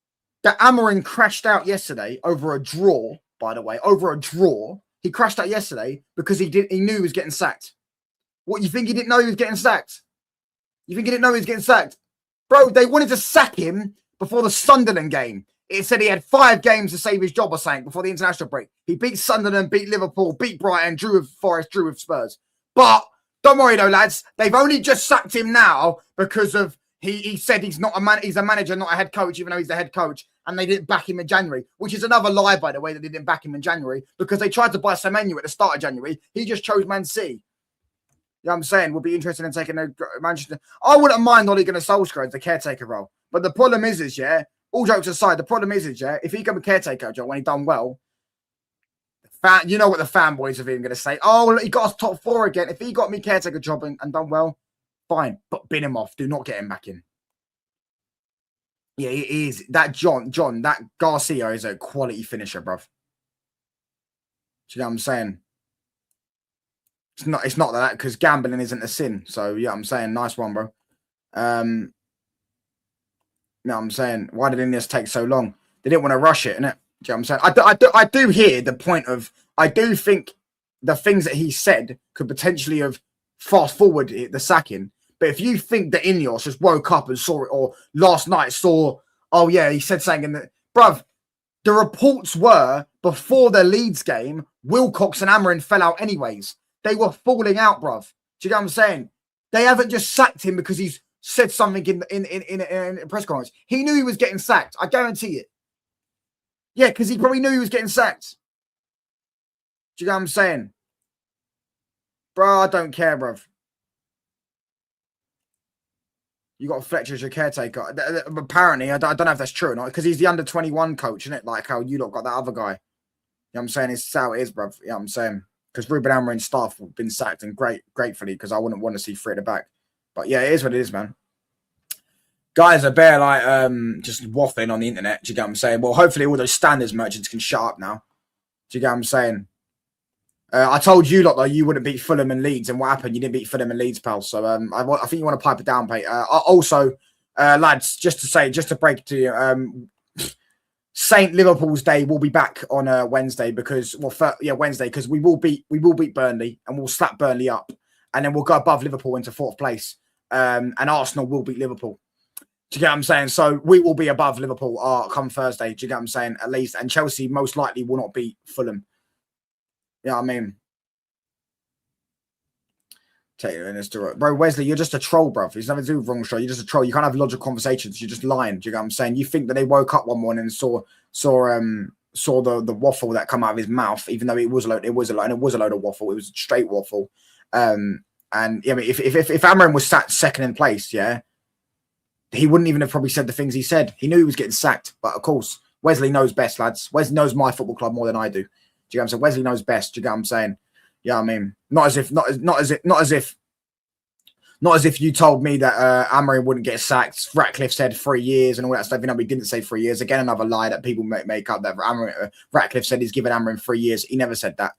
that Amorim crashed out yesterday over a draw? By the way, over a draw, he crashed out yesterday because he knew he was getting sacked. What, you think he didn't know he was getting sacked? You think he didn't know he was getting sacked? Bro, they wanted to sack him before the Sunderland game. It said he had 5 games to save his job or something before the international break. He beat Sunderland, beat Liverpool, beat Brighton, drew with Forest, drew with Spurs. But don't worry though, lads. They've only just sacked him now because of he said he's not he's a manager, not a head coach, even though he's the head coach. and they didn't back him in January, which is another lie, by the way, that they didn't back him in January because they tried to buy Semenyo at the start of January. He just chose Man City. You know what I'm saying? We'll be interested in taking a Manchester. I wouldn't mind Ole Gunnar Solskjaer as the caretaker role. But the problem is, yeah, all jokes aside, the problem is, yeah, if he become a caretaker job when he done well, you know what the fanboys are even going to say. Oh, he got us top 4 again. If he got me caretaker job and done well, fine. But bin him off. Do not get him back in. Yeah, he is. That John, that Garcia is a quality finisher, bruv. Do you know what I'm saying? It's not that because gambling isn't a sin. So yeah, I'm saying nice one, bro. No, I'm saying why did this take so long? They didn't want to rush it, innit? Do you know what I'm saying? I do hear the point of I do think the things that he said could potentially have fast forward the sacking. But if you think that Ineos just woke up and saw it, or last night saw, oh yeah, he said something in the bruv, the reports were before the Leeds game, Wilcox and Amorim fell out anyways. They were falling out, bruv. Do you know what I'm saying? They haven't just sacked him because he's said something in a press conference. He knew he was getting sacked. I guarantee it. Yeah, because he probably knew he was getting sacked. Do you know what I'm saying? Bro, I don't care, bruv. You got Fletcher as your caretaker. Apparently, I don't know if that's true or not, because he's the under-21 coach, isn't it? Like how you lot got that other guy. You know what I'm saying? It's how it is, bruv. You know what I'm saying? Because Ruben Amorim's staff have been sacked, and gratefully, because I wouldn't want to see Fred back. But yeah, it is what it is, man. Guys are bare like just waffling on the internet. Do you get what I'm saying? Well, hopefully all those standards merchants can shut up now. Do you get what I'm saying? I told you lot though you wouldn't beat Fulham and Leeds, and what happened? You didn't beat Fulham and Leeds, pal. So I think you want to pipe it down, mate. Also, lads, just to break it to you, Saint Liverpool's Day will be back on Wednesday because Wednesday because we will beat Burnley and we'll slap Burnley up, and then we'll go above Liverpool into 4th place, and Arsenal will beat Liverpool. Do you get what I'm saying? So we will be above Liverpool come Thursday. Do you get what I'm saying? At least, and Chelsea most likely will not beat Fulham. You know what I mean? Bro, Wesley, you're just a troll, bro. It's nothing to do with wrong show. You're just a troll. You can't have logical conversations. You're just lying. Do you get what I'm saying? You think that they woke up one morning and saw the waffle that come out of his mouth, even though it was a load of waffle. It was a straight waffle. And yeah, I mean, if Amorim was sat second in place, yeah, he wouldn't even have probably said the things he said. He knew he was getting sacked, but of course, Wesley knows best, lads. Wesley knows my football club more than I do. Do you get what I'm saying? Wesley knows best. Do you get what I'm saying? Yeah, I mean, not as if you told me that Amorim wouldn't get sacked. Ratcliffe said 3 years and all that stuff. You know, he didn't say 3 years. Again, another lie that people make up. That Ratcliffe said he's given Amorim 3 years. He never said that.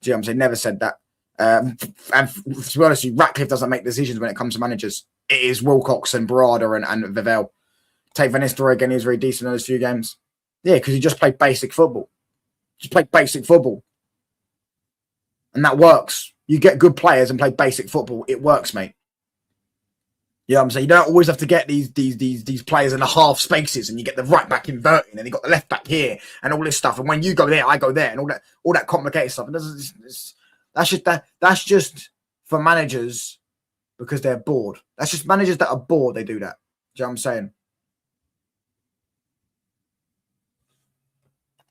Do you know what I'm saying? Never said that. And to be honest, Ratcliffe doesn't make decisions when it comes to managers. It is Wilcox and Barada and Vivell. Take Van Nistelrooy again. He was very decent in those few games. Yeah, because he just played basic football. Just played basic football. And that works. You get good players and play basic football. It works, mate. You know what I'm saying? You don't always have to get these players in the half spaces, and you get the right back inverting, and you got the left back here, and all this stuff. And when you go there, I go there, and all that complicated stuff. And that's just for managers because they're bored. That's just managers that are bored. They do that. Do you know what I'm saying?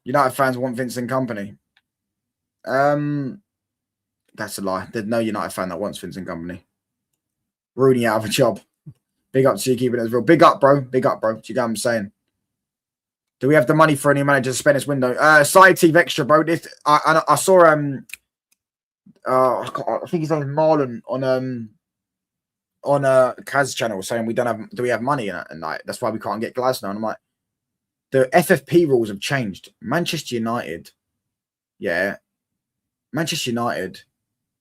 United fans want Vincent Kompany. That's a lie. There's no United fan that wants Vincent Kompany. Rooney out of a job. Big up to you keeping it as real. Big up, bro. Big up, bro. Do you get what I'm saying? Do we have the money for any manager to spend this window? Side TV extra, bro. I saw I think his name is Marlon on Kaz channel saying do we have money in it? And like that's why we can't get Glasgow. And I'm like, the FFP rules have changed. Manchester United,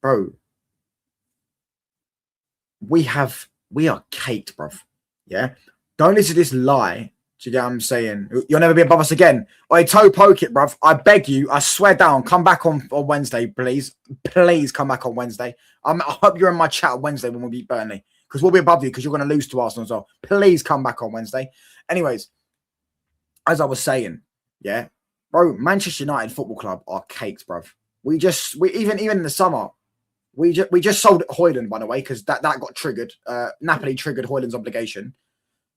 bro. We are caked, bruv. Yeah. Don't listen to this lie. Do you get what I'm saying? You'll never be above us again. Oi, toe poke it, bruv. I beg you. I swear down. Come back on Wednesday, please. Please come back on Wednesday. I hope you're in my chat on Wednesday when we beat Burnley. Because we'll be above you because you're going to lose to Arsenal as well. Please come back on Wednesday. Anyways, as I was saying, yeah, bro, Manchester United Football Club are caked, bruv. We even in the summer, we just sold Højlund, by the way, because that got triggered. Napoli triggered Højlund's obligation.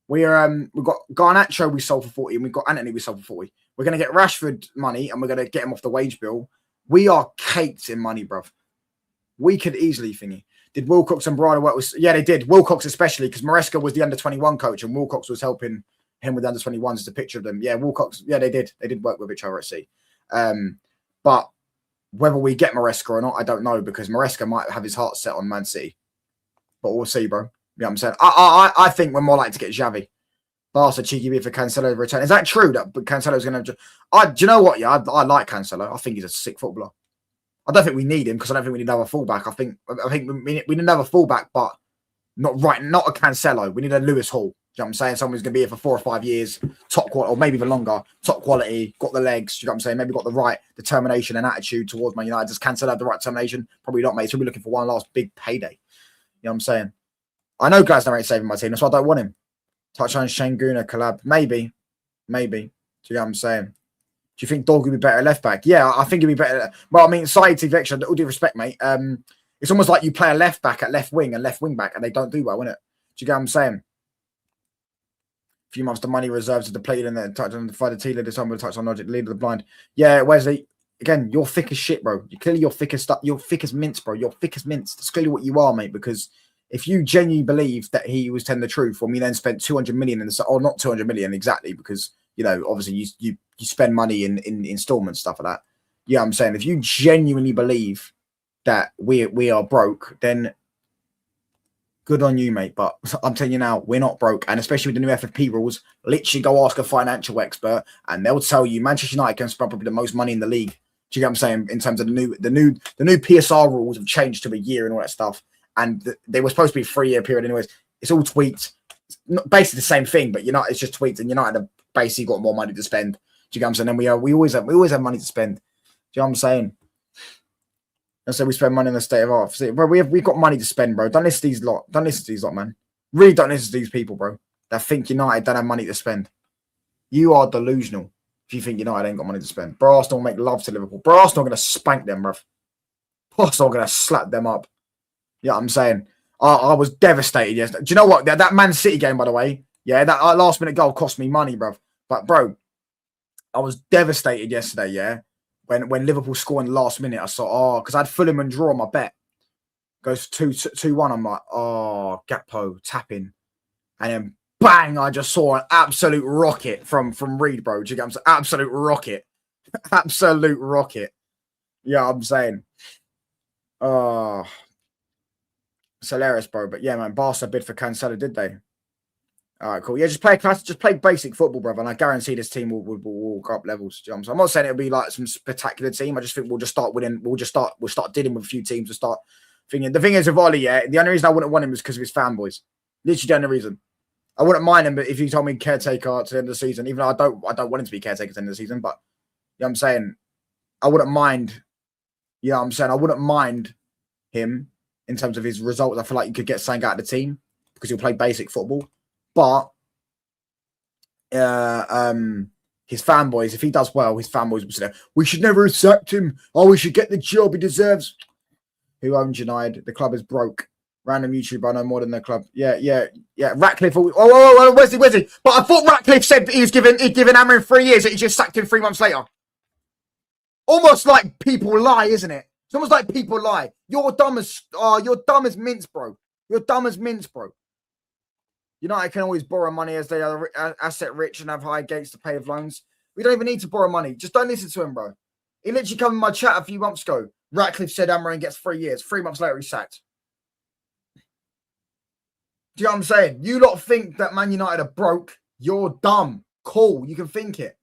we've got Garnacho we sold for 40, and we've got Anthony we sold for 40. We're going to get Rashford money, and we're going to get him off the wage bill. We are caked in money, bruv. We could easily thingy. Did Wilcox and Brada work with? Yeah, they did. Wilcox especially, because Maresca was the under-21 coach, and Wilcox was helping him with the under-21s. It's a picture of them. Yeah, Wilcox. Yeah, they did. They did work with each other at sea. But whether we get Maresca or not, I don't know, because Maresca might have his heart set on Man City. But we'll see, bro. You know what I'm saying? I think we're more likely to get Xavi. Barca cheeky bid for Cancelo return. Is that true that Cancelo's going to? Do you know what? Yeah, I like Cancelo. I think he's a sick footballer. I don't think we need him because I don't think we need another fullback. I think we need another fullback, but not a Cancelo. We need a Lewis Hall. You know what I'm saying? Someone who's going to be here for 4 or 5 years, top quality, or maybe even longer, top quality, got the legs. You know what I'm saying? Maybe got the right determination and attitude towards Man United. Does Cancelo have the right determination? Probably not, mate. So we're looking for one last big payday. You know what I'm saying? I know Glasner ain't saving my team. That's why I don't want him. Touchline Şengün'e collab. Maybe. Do you know what I'm saying? Do you think Dog would be better at left back? Yeah, I think he'd be better. Well, I mean, side to Vexia, all due respect, mate. It's almost like you play a left back at left wing and left wing back, and they don't do well, isn't it? Do you get what I'm saying? A few months, the money reserves are depleted, and then touch on the fighter Tila, the time with touch on logic, leader of the blind. Yeah, Wesley. Again, you're thick as shit, bro. You're thick as stuff. You're thick as mince, bro. You're thick as mince. That's clearly what you are, mate. Because if you genuinely believe that he was telling the truth, when we then spent 200 million in the, or not 200 million exactly, because you know, obviously you spend money in installments, stuff like that. Yeah, I'm saying if you genuinely believe that we are broke, then good on you, mate. But I'm telling you now, we're not broke, and especially with the new FFP rules, literally go ask a financial expert, and they'll tell you Manchester United can spend probably the most money in the league. Do you get what I'm saying? In terms of the new PSR rules have changed to a year and all that stuff, and they were supposed to be a 3-year period anyways. It's all tweaked. It's not basically the same thing, but United, it's just tweaked, and United have basically got more money to spend. Do you get what I'm saying? And we always have money to spend. Do you know what I'm saying? And so we spend money on the state of art. See, bro, we've got money to spend, bro. Don't listen to these lot. Don't listen to these lot, man. Really don't listen to these people, bro, that think United don't have money to spend. You are delusional if you think United ain't got money to spend. Bro, Arsenal make love to Liverpool. Bro, Arsenal going to spank them, bro. Arsenal going to slap them up. You know what I'm saying? I was devastated yesterday. Do you know what? That Man City game, by the way, yeah, that last minute goal cost me money, bro. But, bro, I was devastated yesterday, yeah. When Liverpool scored in the last minute, I saw, because I had Fulham and draw on my bet. Goes 2-1. I'm like, Gakpo tapping. And then bang, I just saw an absolute rocket from Reed, bro. Do you get what I'm saying? Absolute rocket. Absolute rocket. Yeah, I'm saying. It's hilarious, bro. But yeah, man, Barca bid for Cancelo, did they? All right, cool. Yeah, just play basic football, brother, and I guarantee this team will go up levels. Do you know what I'm saying? I'm not saying it'll be like some spectacular team. I just think we'll just start winning. We'll start dealing with a few teams to start thinking. The thing is with Ollie, yeah, the only reason I wouldn't want him is because of his fanboys. Literally the only reason. I wouldn't mind him, but if you told me caretaker to the end of the season, even though I don't want him to be caretaker to the end of the season, but you know what I'm saying? I wouldn't mind. You know what I'm saying? I wouldn't mind him in terms of his results. I feel like you could get something out of the team because he'll play basic football. But his fanboys, if he does well, his fanboys will say, we should never have sacked him. Oh, we should get the job he deserves. Who owns United? The club is broke. Random YouTuber, I know more than the club. Yeah. Ratcliffe. Oh, Wesley. But I thought Ratcliffe said that he'd given Amorim 3 years, that he just sacked him 3 months later. Almost like people lie, isn't it? It's almost like people lie. You're dumb as mince, bro. You're dumb as mince, bro. United can always borrow money as they are asset rich and have high gates to pay of loans. We don't even need to borrow money. Just don't listen to him, bro. He literally came in my chat a few months ago. Ratcliffe said Amorim gets 3 years. 3 months later, he's sacked. Do you know what I'm saying? You lot think that Man United are broke. You're dumb. Cool. You can think it.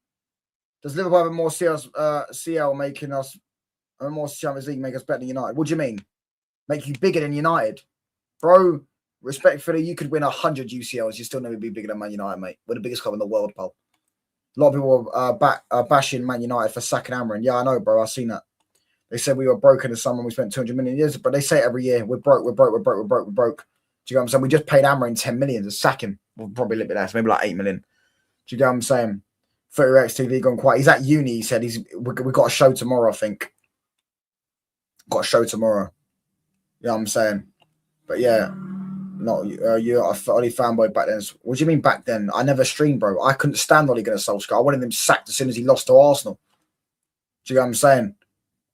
Does Liverpool have more CL making us more Champions League make us better than United? What do you mean? Make you bigger than United? Bro, respectfully, you could win 100 UCLs. You still never be bigger than Man United, mate. We're the biggest club in the world, pal. A lot of people are bashing Man United for sacking Amorim. Yeah, I know, bro. I've seen that. They said we were broke in the summer and we spent 200 million years, but they say it every year. We're broke. Do you know what I'm saying? We just paid Amorim 10 million to sack him. Well, probably a little bit less, maybe like 8 million. Do you get what I'm saying? 30X TV gone quiet. He's at uni, he said. We got a show tomorrow, I think. Got a show tomorrow. You know what I'm saying? But yeah. Not you're a Oli fanboy back then. What do you mean back then? I never streamed, bro. I couldn't stand Ole Gunnar Solskjaer. I wanted him sacked as soon as he lost to Arsenal. Do you get what I'm saying?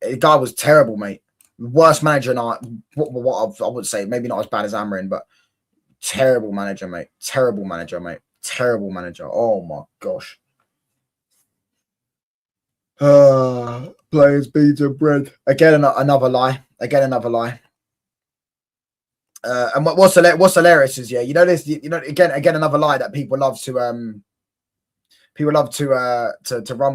The guy was terrible, mate. Worst manager in I would say. Maybe not as bad as Amorim, but terrible manager, mate. Terrible manager, mate. Terrible manager. Oh my gosh. Players beans and bread. Again, another lie. Again, another lie. And what's hilarious is, yeah, you know this, you know, again another lie that people love to run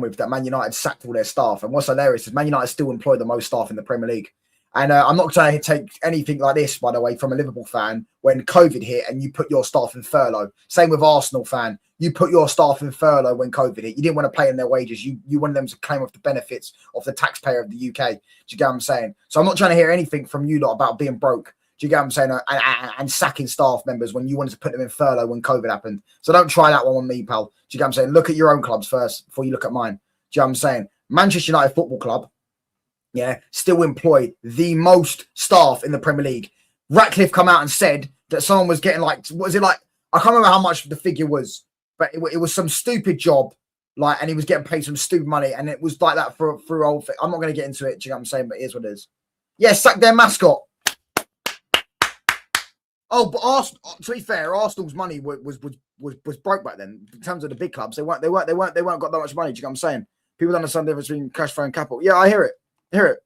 with, that Man United sacked all their staff. And what's hilarious is Man United still employ the most staff in the Premier League. And I'm not going to take anything like this, by the way, from a Liverpool fan. When COVID hit and you put your staff in furlough. Same with Arsenal fan. You put your staff in furlough when COVID hit. You didn't want to pay them their wages. You wanted them to claim off the benefits of the taxpayer of the UK. Do you get what I'm saying? So I'm not trying to hear anything from you lot about being broke. Do you get what I'm saying? And sacking staff members when you wanted to put them in furlough when COVID happened. So don't try that one on me, pal. Do you get what I'm saying? Look at your own clubs first before you look at mine. Do you know what I'm saying? Manchester United Football Club, yeah, still employ the most staff in the Premier League. Ratcliffe come out and said that someone was getting like, what was it like? I can't remember how much the figure was, but it was some stupid job, like, and he was getting paid some stupid money, and it was like that for old. I'm not going to get into it. Do you know what I'm saying? But here's what it is. Yeah, sack their mascot. Oh, but Arsenal, to be fair, Arsenal's money was broke back then. In terms of the big clubs, they weren't got that much money. Do you know what I'm saying? People don't understand the difference between cash flow and capital. Yeah, I hear it. Hear it.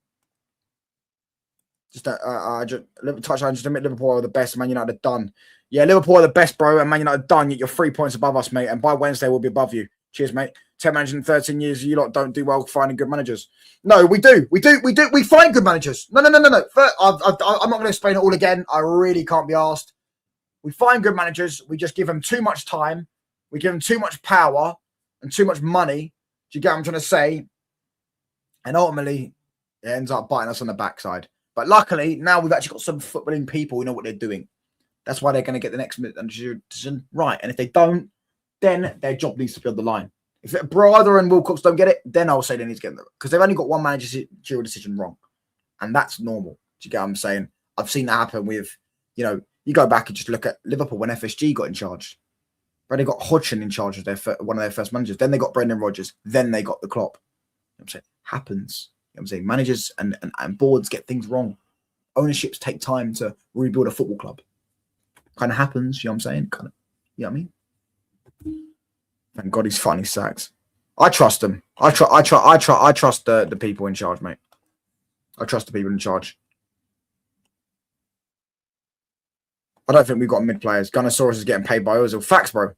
Just touchline. Just admit Liverpool are the best. Man United are done. Yeah, Liverpool are the best, bro. And Man United are done. Yet you're 3 points above us, mate. And by Wednesday, we'll be above you. Cheers, mate. 10 managers in 13 years. You lot don't do well finding good managers. No, we do. We find good managers. No. I'm not going to explain it all again. I really can't be asked. We find good managers. We just give them too much time. We give them too much power and too much money. Do you get what I'm trying to say? And ultimately, it ends up biting us on the backside. But luckily, now we've actually got some footballing people who know what they're doing. That's why they're going to get the next decision right. And if they don't, then their job needs to be on the line. If Brother and Wilcox don't get it, then I'll say they need to get it. Because they've only got one managerial decision wrong. And that's normal. Do you get what I'm saying? I've seen that happen with, you know, you go back and just look at Liverpool when FSG got in charge. But they got Hodgson in charge of one of their first managers. Then they got Brendan Rodgers. Then they got the Klopp. You know what I'm saying? Happens. You know what I'm saying? Managers and boards get things wrong. Ownerships take time to rebuild a football club. Kind of happens, you know what I'm saying? Kind of, you know what I mean? Thank God he's finally sacked. I trust them. I trust the people in charge, mate. I trust the people in charge. I don't think we've got mid players. Gunnosaurus is getting paid by Ozil. Facts, bro.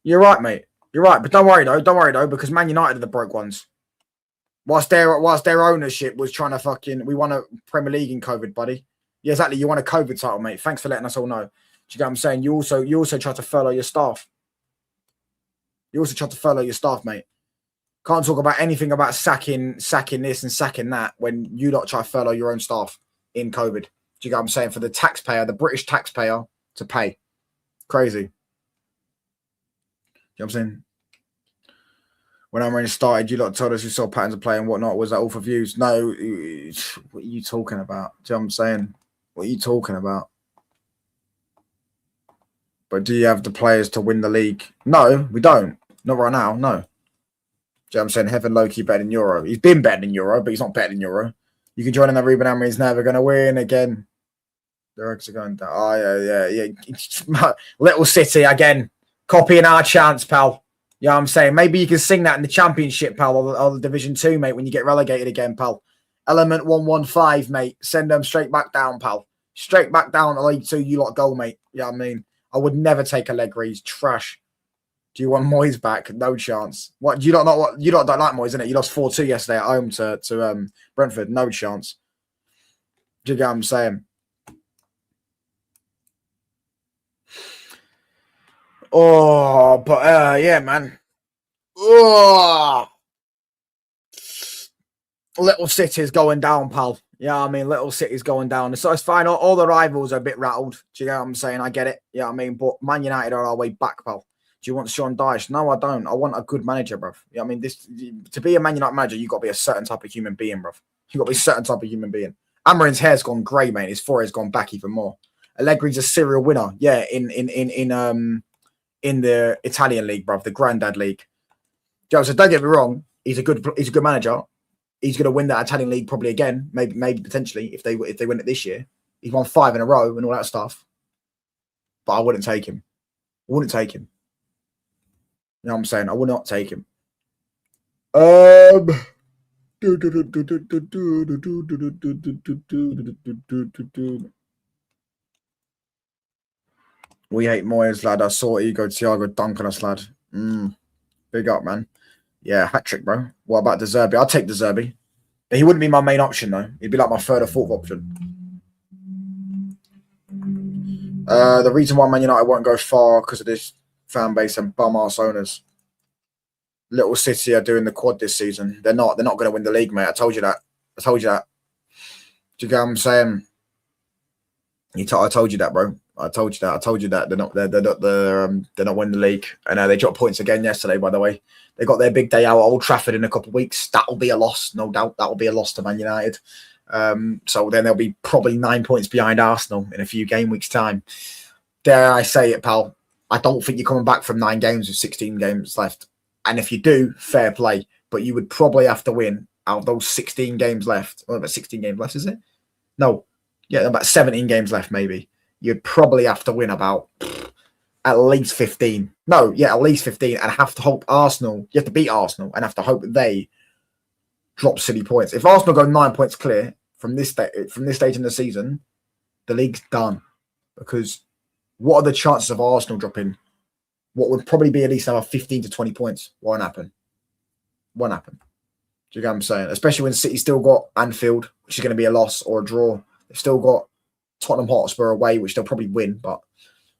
You're right, mate. You're right. But don't worry though, because Man United are the broke ones. Whilst their ownership was trying to we won a Premier League in COVID, buddy. Yeah, exactly. You won a COVID title, mate. Thanks for letting us all know. Do you get what I'm saying? You also try to furlough your staff. Mate. Can't talk about anything about sacking this and sacking that when you lot try to furlough your own staff in COVID. Do you get what I'm saying? For the taxpayer, the British taxpayer, to pay. Crazy. You know what I'm saying? When Amorim started, you lot told us you saw patterns of play and whatnot. Was that all for views? No. What are you talking about? Do you know what I'm saying? What are you talking about? But do you have the players to win the league? No, we don't. Not right now, no. Do you know what I'm saying? Heaven low-key better than Euro. He's been better than Euro, but he's not better than Euro. You can join in that Ruben Amorim's never going to win again. The Reds are going down. Oh, yeah. Little City again. Copying our chance, pal. You know what I'm saying? Maybe you can sing that in the Championship, pal, or the Division 2, mate, when you get relegated again, pal. Element 115, mate. Send them straight back down, pal. Straight back down to League 2, you lot go, mate. You know what I mean? I would never take Allegri. He's trash. Do you want Moyes back? No chance. What you don't don't like Moyes, innit? You lost 4-2 yesterday at home to Brentford. No chance. Do you get what I'm saying? Oh, but yeah, man. Oh, Little City's going down, pal. Yeah, I mean, Little City's going down. So it's fine. All the rivals are a bit rattled. Do you get what I'm saying? I get it. Yeah, I mean, but Man United are our way back, pal. Do you want Sean Dyche? No, I don't. I want a good manager, bruv. Yeah, I mean, to be a Man United manager, you've got to be a certain type of human being, bruv. You've got to be a certain type of human being. Amorim's hair's gone grey, mate. His forehead's gone back even more. Allegri's a serial winner. Yeah, in the Italian league, bruv, the Grandad League. So don't get me wrong, he's a good manager. He's going to win that Italian league probably again, maybe potentially if they win it this year. He's won 5 in a row and all that stuff. But I wouldn't take him. You know what I'm saying? I would not take him. We hate Moyes, lad. I saw Ego Thiago dunk on us, lad. Big up, man. Yeah, hat trick, bro. What about De Zerbi? I'll take De Zerbi. He wouldn't be my main option, though. He'd be like my third or fourth option. The reason why Man United won't go far because of this fan base and bum-ass owners. Little City are doing the quad this season. They're not going to win the league, mate. I told you that. Do you get what I'm saying? I told you that, bro. I told you that. They're not winning the league. I know they dropped points again yesterday, by the way. They got their big day out at Old Trafford in a couple of weeks. That'll be a loss, no doubt. That'll be a loss to Man United. So then they'll be probably 9 points behind Arsenal in a few game weeks' time. Dare I say it, pal? I don't think you're coming back from 9 games with 16 games left. And if you do, fair play. But you would probably have to win out of those 16 games left. About 16 games left, is it? No. Yeah, about 17 games left, maybe. You'd probably have to win about at least 15. No, yeah, at least 15. And have to hope Arsenal, you have to beat Arsenal and have to hope that they drop silly points. If Arsenal go 9 points clear from this stage in the season, the league's done. Because what are the chances of Arsenal dropping what would probably be at least another 15 to 20 points? Won't happen. Do you get what I'm saying? Especially when City still got Anfield, which is going to be a loss or a draw. They've still got Tottenham Hotspur away, which they'll probably win, but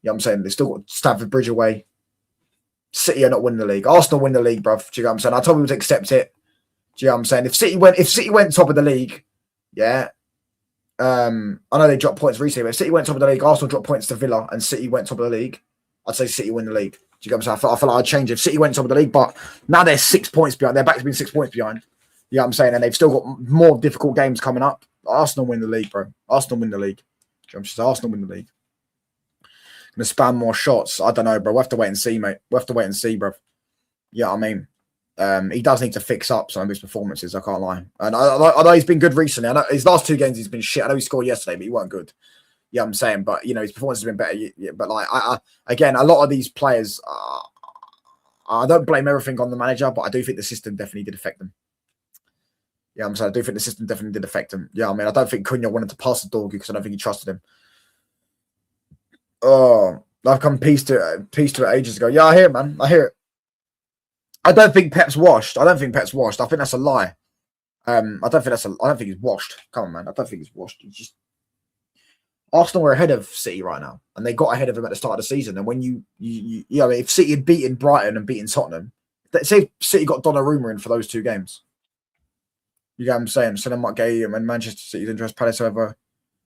you know what I'm saying? They've still got Stamford Bridge away. City are not winning the league. Arsenal win the league, bruv. Do you get what I'm saying? I told people to accept it. Do you know what I'm saying? If City went top of the league, yeah. I know they dropped points recently, but if City went top of the league, Arsenal dropped points to Villa, and City went top of the league, I'd say City win the league. Do you get what I'm saying? I feel like I'd change it if City went top of the league, but now they're 6 points behind. They're back to being 6 points behind. You know what I'm saying? And they've still got more difficult games coming up. Arsenal win the league, bro. Arsenal win the league. Arsenal win the league. Gonna spam more shots. I don't know, bro. We'll have to wait and see, mate. We'll have to wait and see, bro. Yeah, I mean, he does need to fix up some of his performances. I can't lie. And I know he's been good recently. I know his last 2 games he's been shit. I know he scored yesterday, but he weren't good. Yeah, I'm saying, but you know his performance has been better. But like, again, a lot of these players, I don't blame everything on the manager, but I do think the system definitely did affect them. Yeah, I'm saying I do think the system definitely did affect him. Yeah, I mean, I don't think Cunha wanted to pass the dog because I don't think he trusted him. Oh, I've come peace to it ages ago. Yeah, I hear it, man. I hear it. I don't think Pep's washed. I think that's a lie. I don't think he's washed. Come on, man. I don't think he's washed. He's just Arsenal are ahead of City right now, and they got ahead of him at the start of the season. And when you know, if City had beaten Brighton and beaten Tottenham, say if City got Donnarumma in for those 2 games. You get what I'm saying? So then Mark Gay and Manchester City's interest Palace, however,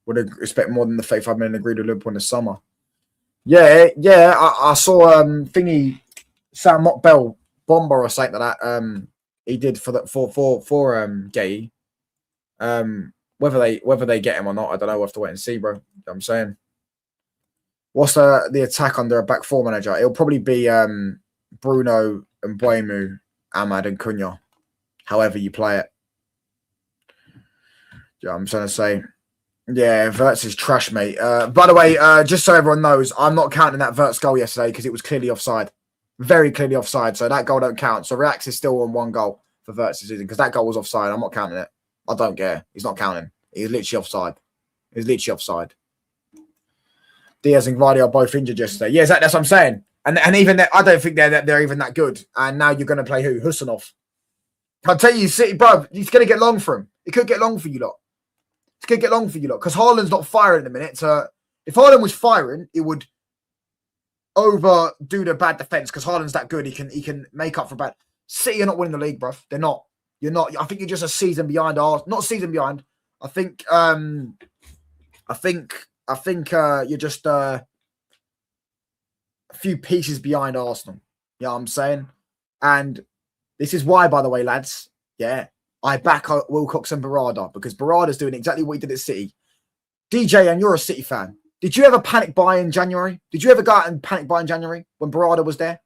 would expect more than the 35 million agreed with Liverpool in the summer. Yeah. I saw Sam Mockbell bomber or something like that. He did for Gay. Whether they get him or not, I don't know. We'll have to wait and see, bro. You know what I'm saying. What's the attack under a back 4 manager? It'll probably be Bruno and Mbeumo, Ahmad and Cunha. However you play it. Yeah, I'm trying to say, yeah, Verts is trash, mate. By the way, just so everyone knows, I'm not counting that Verts goal yesterday because it was clearly offside. Very clearly offside. So that goal don't count. So Reax is still on 1 goal for Verts this season because that goal was offside. I'm not counting it. I don't care. He's not counting. He's literally offside. Diaz and Vardy are both injured yesterday. Yeah, that's what I'm saying. And even I don't think they're even that good. And now you're going to play who? Husanov. I'll tell you, City, bro, he's going to get long for him. It could get long for you lot. It's going to get long for you lot because Haaland's not firing in a minute. So if Haaland was firing, it would overdo the bad defense because Haaland's that good. He can make up for bad. City are not winning the league, bro. They're not. You're not. I think you're just a season behind. Not season behind. I think you're just a few pieces behind Arsenal. You know what I'm saying? And this is why, by the way, lads. Yeah. I back Wilcox and Barada because Barada's doing exactly what he did at City. DJ, and you're a City fan. Did you ever panic buy in January? Did you ever go out and panic buy in January when Barada was there?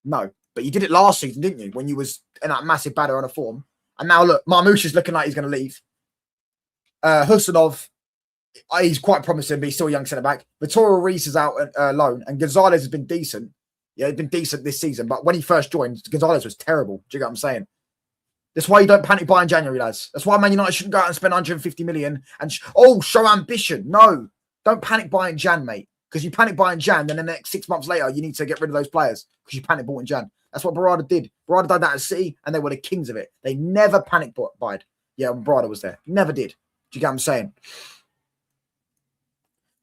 No. But you did it last season, didn't you? When you was in that massive batter on a form. And now look, Marmoush is looking like he's going to leave. Husanov, he's quite promising, but he's still a young centre-back. Vittorio Reis is out loan, and Gonzalez has been decent. Yeah, he's been decent this season, but when he first joined, Gonzalez was terrible. Do you get what I'm saying? That's why you don't panic buy in January, lads. That's why Man United shouldn't go out and spend 150 million and show ambition. No, don't panic buy in Jan, mate. Because you panic buy in Jan, then the next 6 months later, you need to get rid of those players because you panic bought in Jan. That's what Barada did. Barada did that at City, and they were the kings of it. They never panic buyed. Yeah, when Barada was there. Never did. Do you get what I'm saying?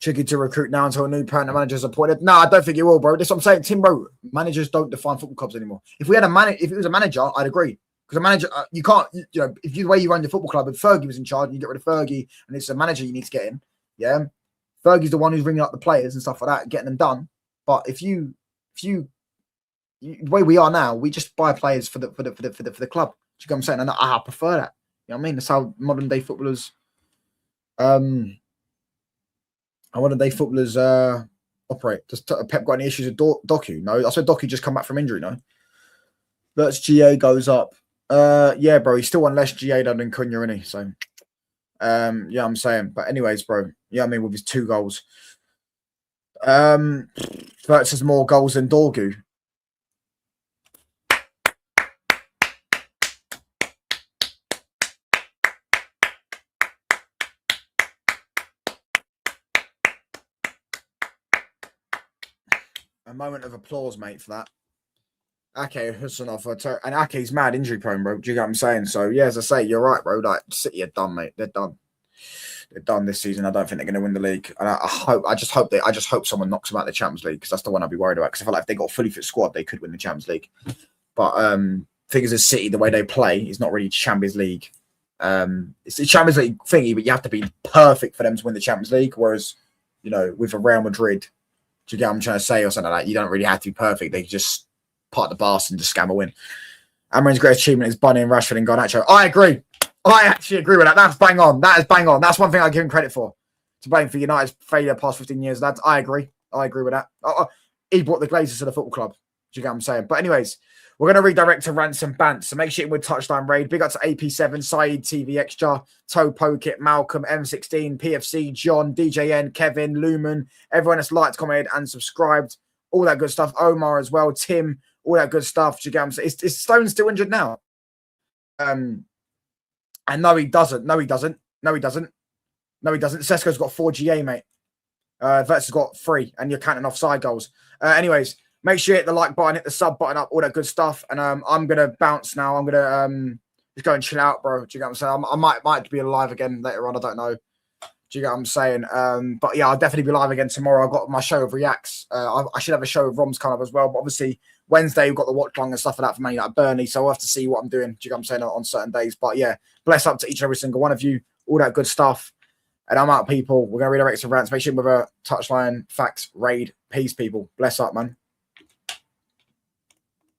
Tricky to recruit now until a new permanent manager is appointed. No, I don't think it will, bro. That's what I'm saying. Tim, bro, managers don't define football clubs anymore. If we had if it was a manager, I'd agree. Because a manager, you can't, if the way you run your football club, if Fergie was in charge and you get rid of Fergie and it's a manager you need to get in, yeah, Fergie's the one who's ringing up the players and stuff like that, getting them done. But if you the way we are now, we just buy players for the club. Do you get what I'm saying? And I prefer that. You know what I mean? That's how modern day footballers operate. Does Pep got any issues with Doku? No, I said Doku just come back from injury. No, Verts GA goes up. Yeah, bro, he's still on less GA than Cunha, isn't he? So, yeah, I'm saying. But anyways, bro, yeah, I mean, with his 2 goals, Verts has more goals than Dorgu. A moment of applause, mate, for that. Ake Husanov, and Ake's mad injury prone, bro. Do you get what I'm saying? So yeah, as I say, you're right, bro. Like City are done, mate. They're done. They're done this season. I don't think they're going to win the league. And I just hope someone knocks them out of the Champions League because that's the one I'd be worried about. Because I feel like if they got a fully fit squad, they could win the Champions League. But thing is, as City, the way they play is not really Champions League. It's a Champions League thingy, but you have to be perfect for them to win the Champions League. Whereas, with a Real Madrid, do you get what I'm trying to say, or something like that? You don't really have to be perfect. They just part the bars and just scam a win. Amorim's greatest achievement is Bunny and Rashford and Garnacho. I agree. I actually agree with that. That's bang on. That is bang on. That's one thing I give him credit for. To blame for United's failure past 15 years, lads. I agree. I agree with that. He brought the Glazers to the football club. Do you get what I'm saying? But anyways, we're going to redirect to Rants and Bants. So make sure you're with Touchline Raid. Big up to AP7, Saeed, TV Extra, Toe Pokit, Malcolm, M16, PFC, John, DJN, Kevin, Lumen, everyone that's liked, commented, and subscribed. All that good stuff. Omar as well, Tim, all that good stuff. Do you get what I'm saying? Is Stone still injured now? And no, he doesn't. No, he doesn't. No, he doesn't. No, he doesn't. Sesko's got 4 GA, mate. Verts has got 3, and you're counting off side goals. Anyways, make sure you hit the like button, hit the sub button up, all that good stuff. And I'm going to bounce now. I'm going to just go and chill out, bro. Do you get what I'm saying? I might be alive again later on. I don't know. Do you get what I'm saying? But yeah, I'll definitely be live again tomorrow. I've got my show of reacts. I should have a show of Roms kind of as well. But obviously, Wednesday, we've got the watch long and stuff like that for Man United Burnley. So I'll have to see what I'm doing. Do you get what I'm saying? On certain days. But yeah, bless up to each and every single one of you. All that good stuff. And I'm out, people. We're going to redirect some rants. Make sure with a Touchline Facts Raid. Peace, people. Bless up, man.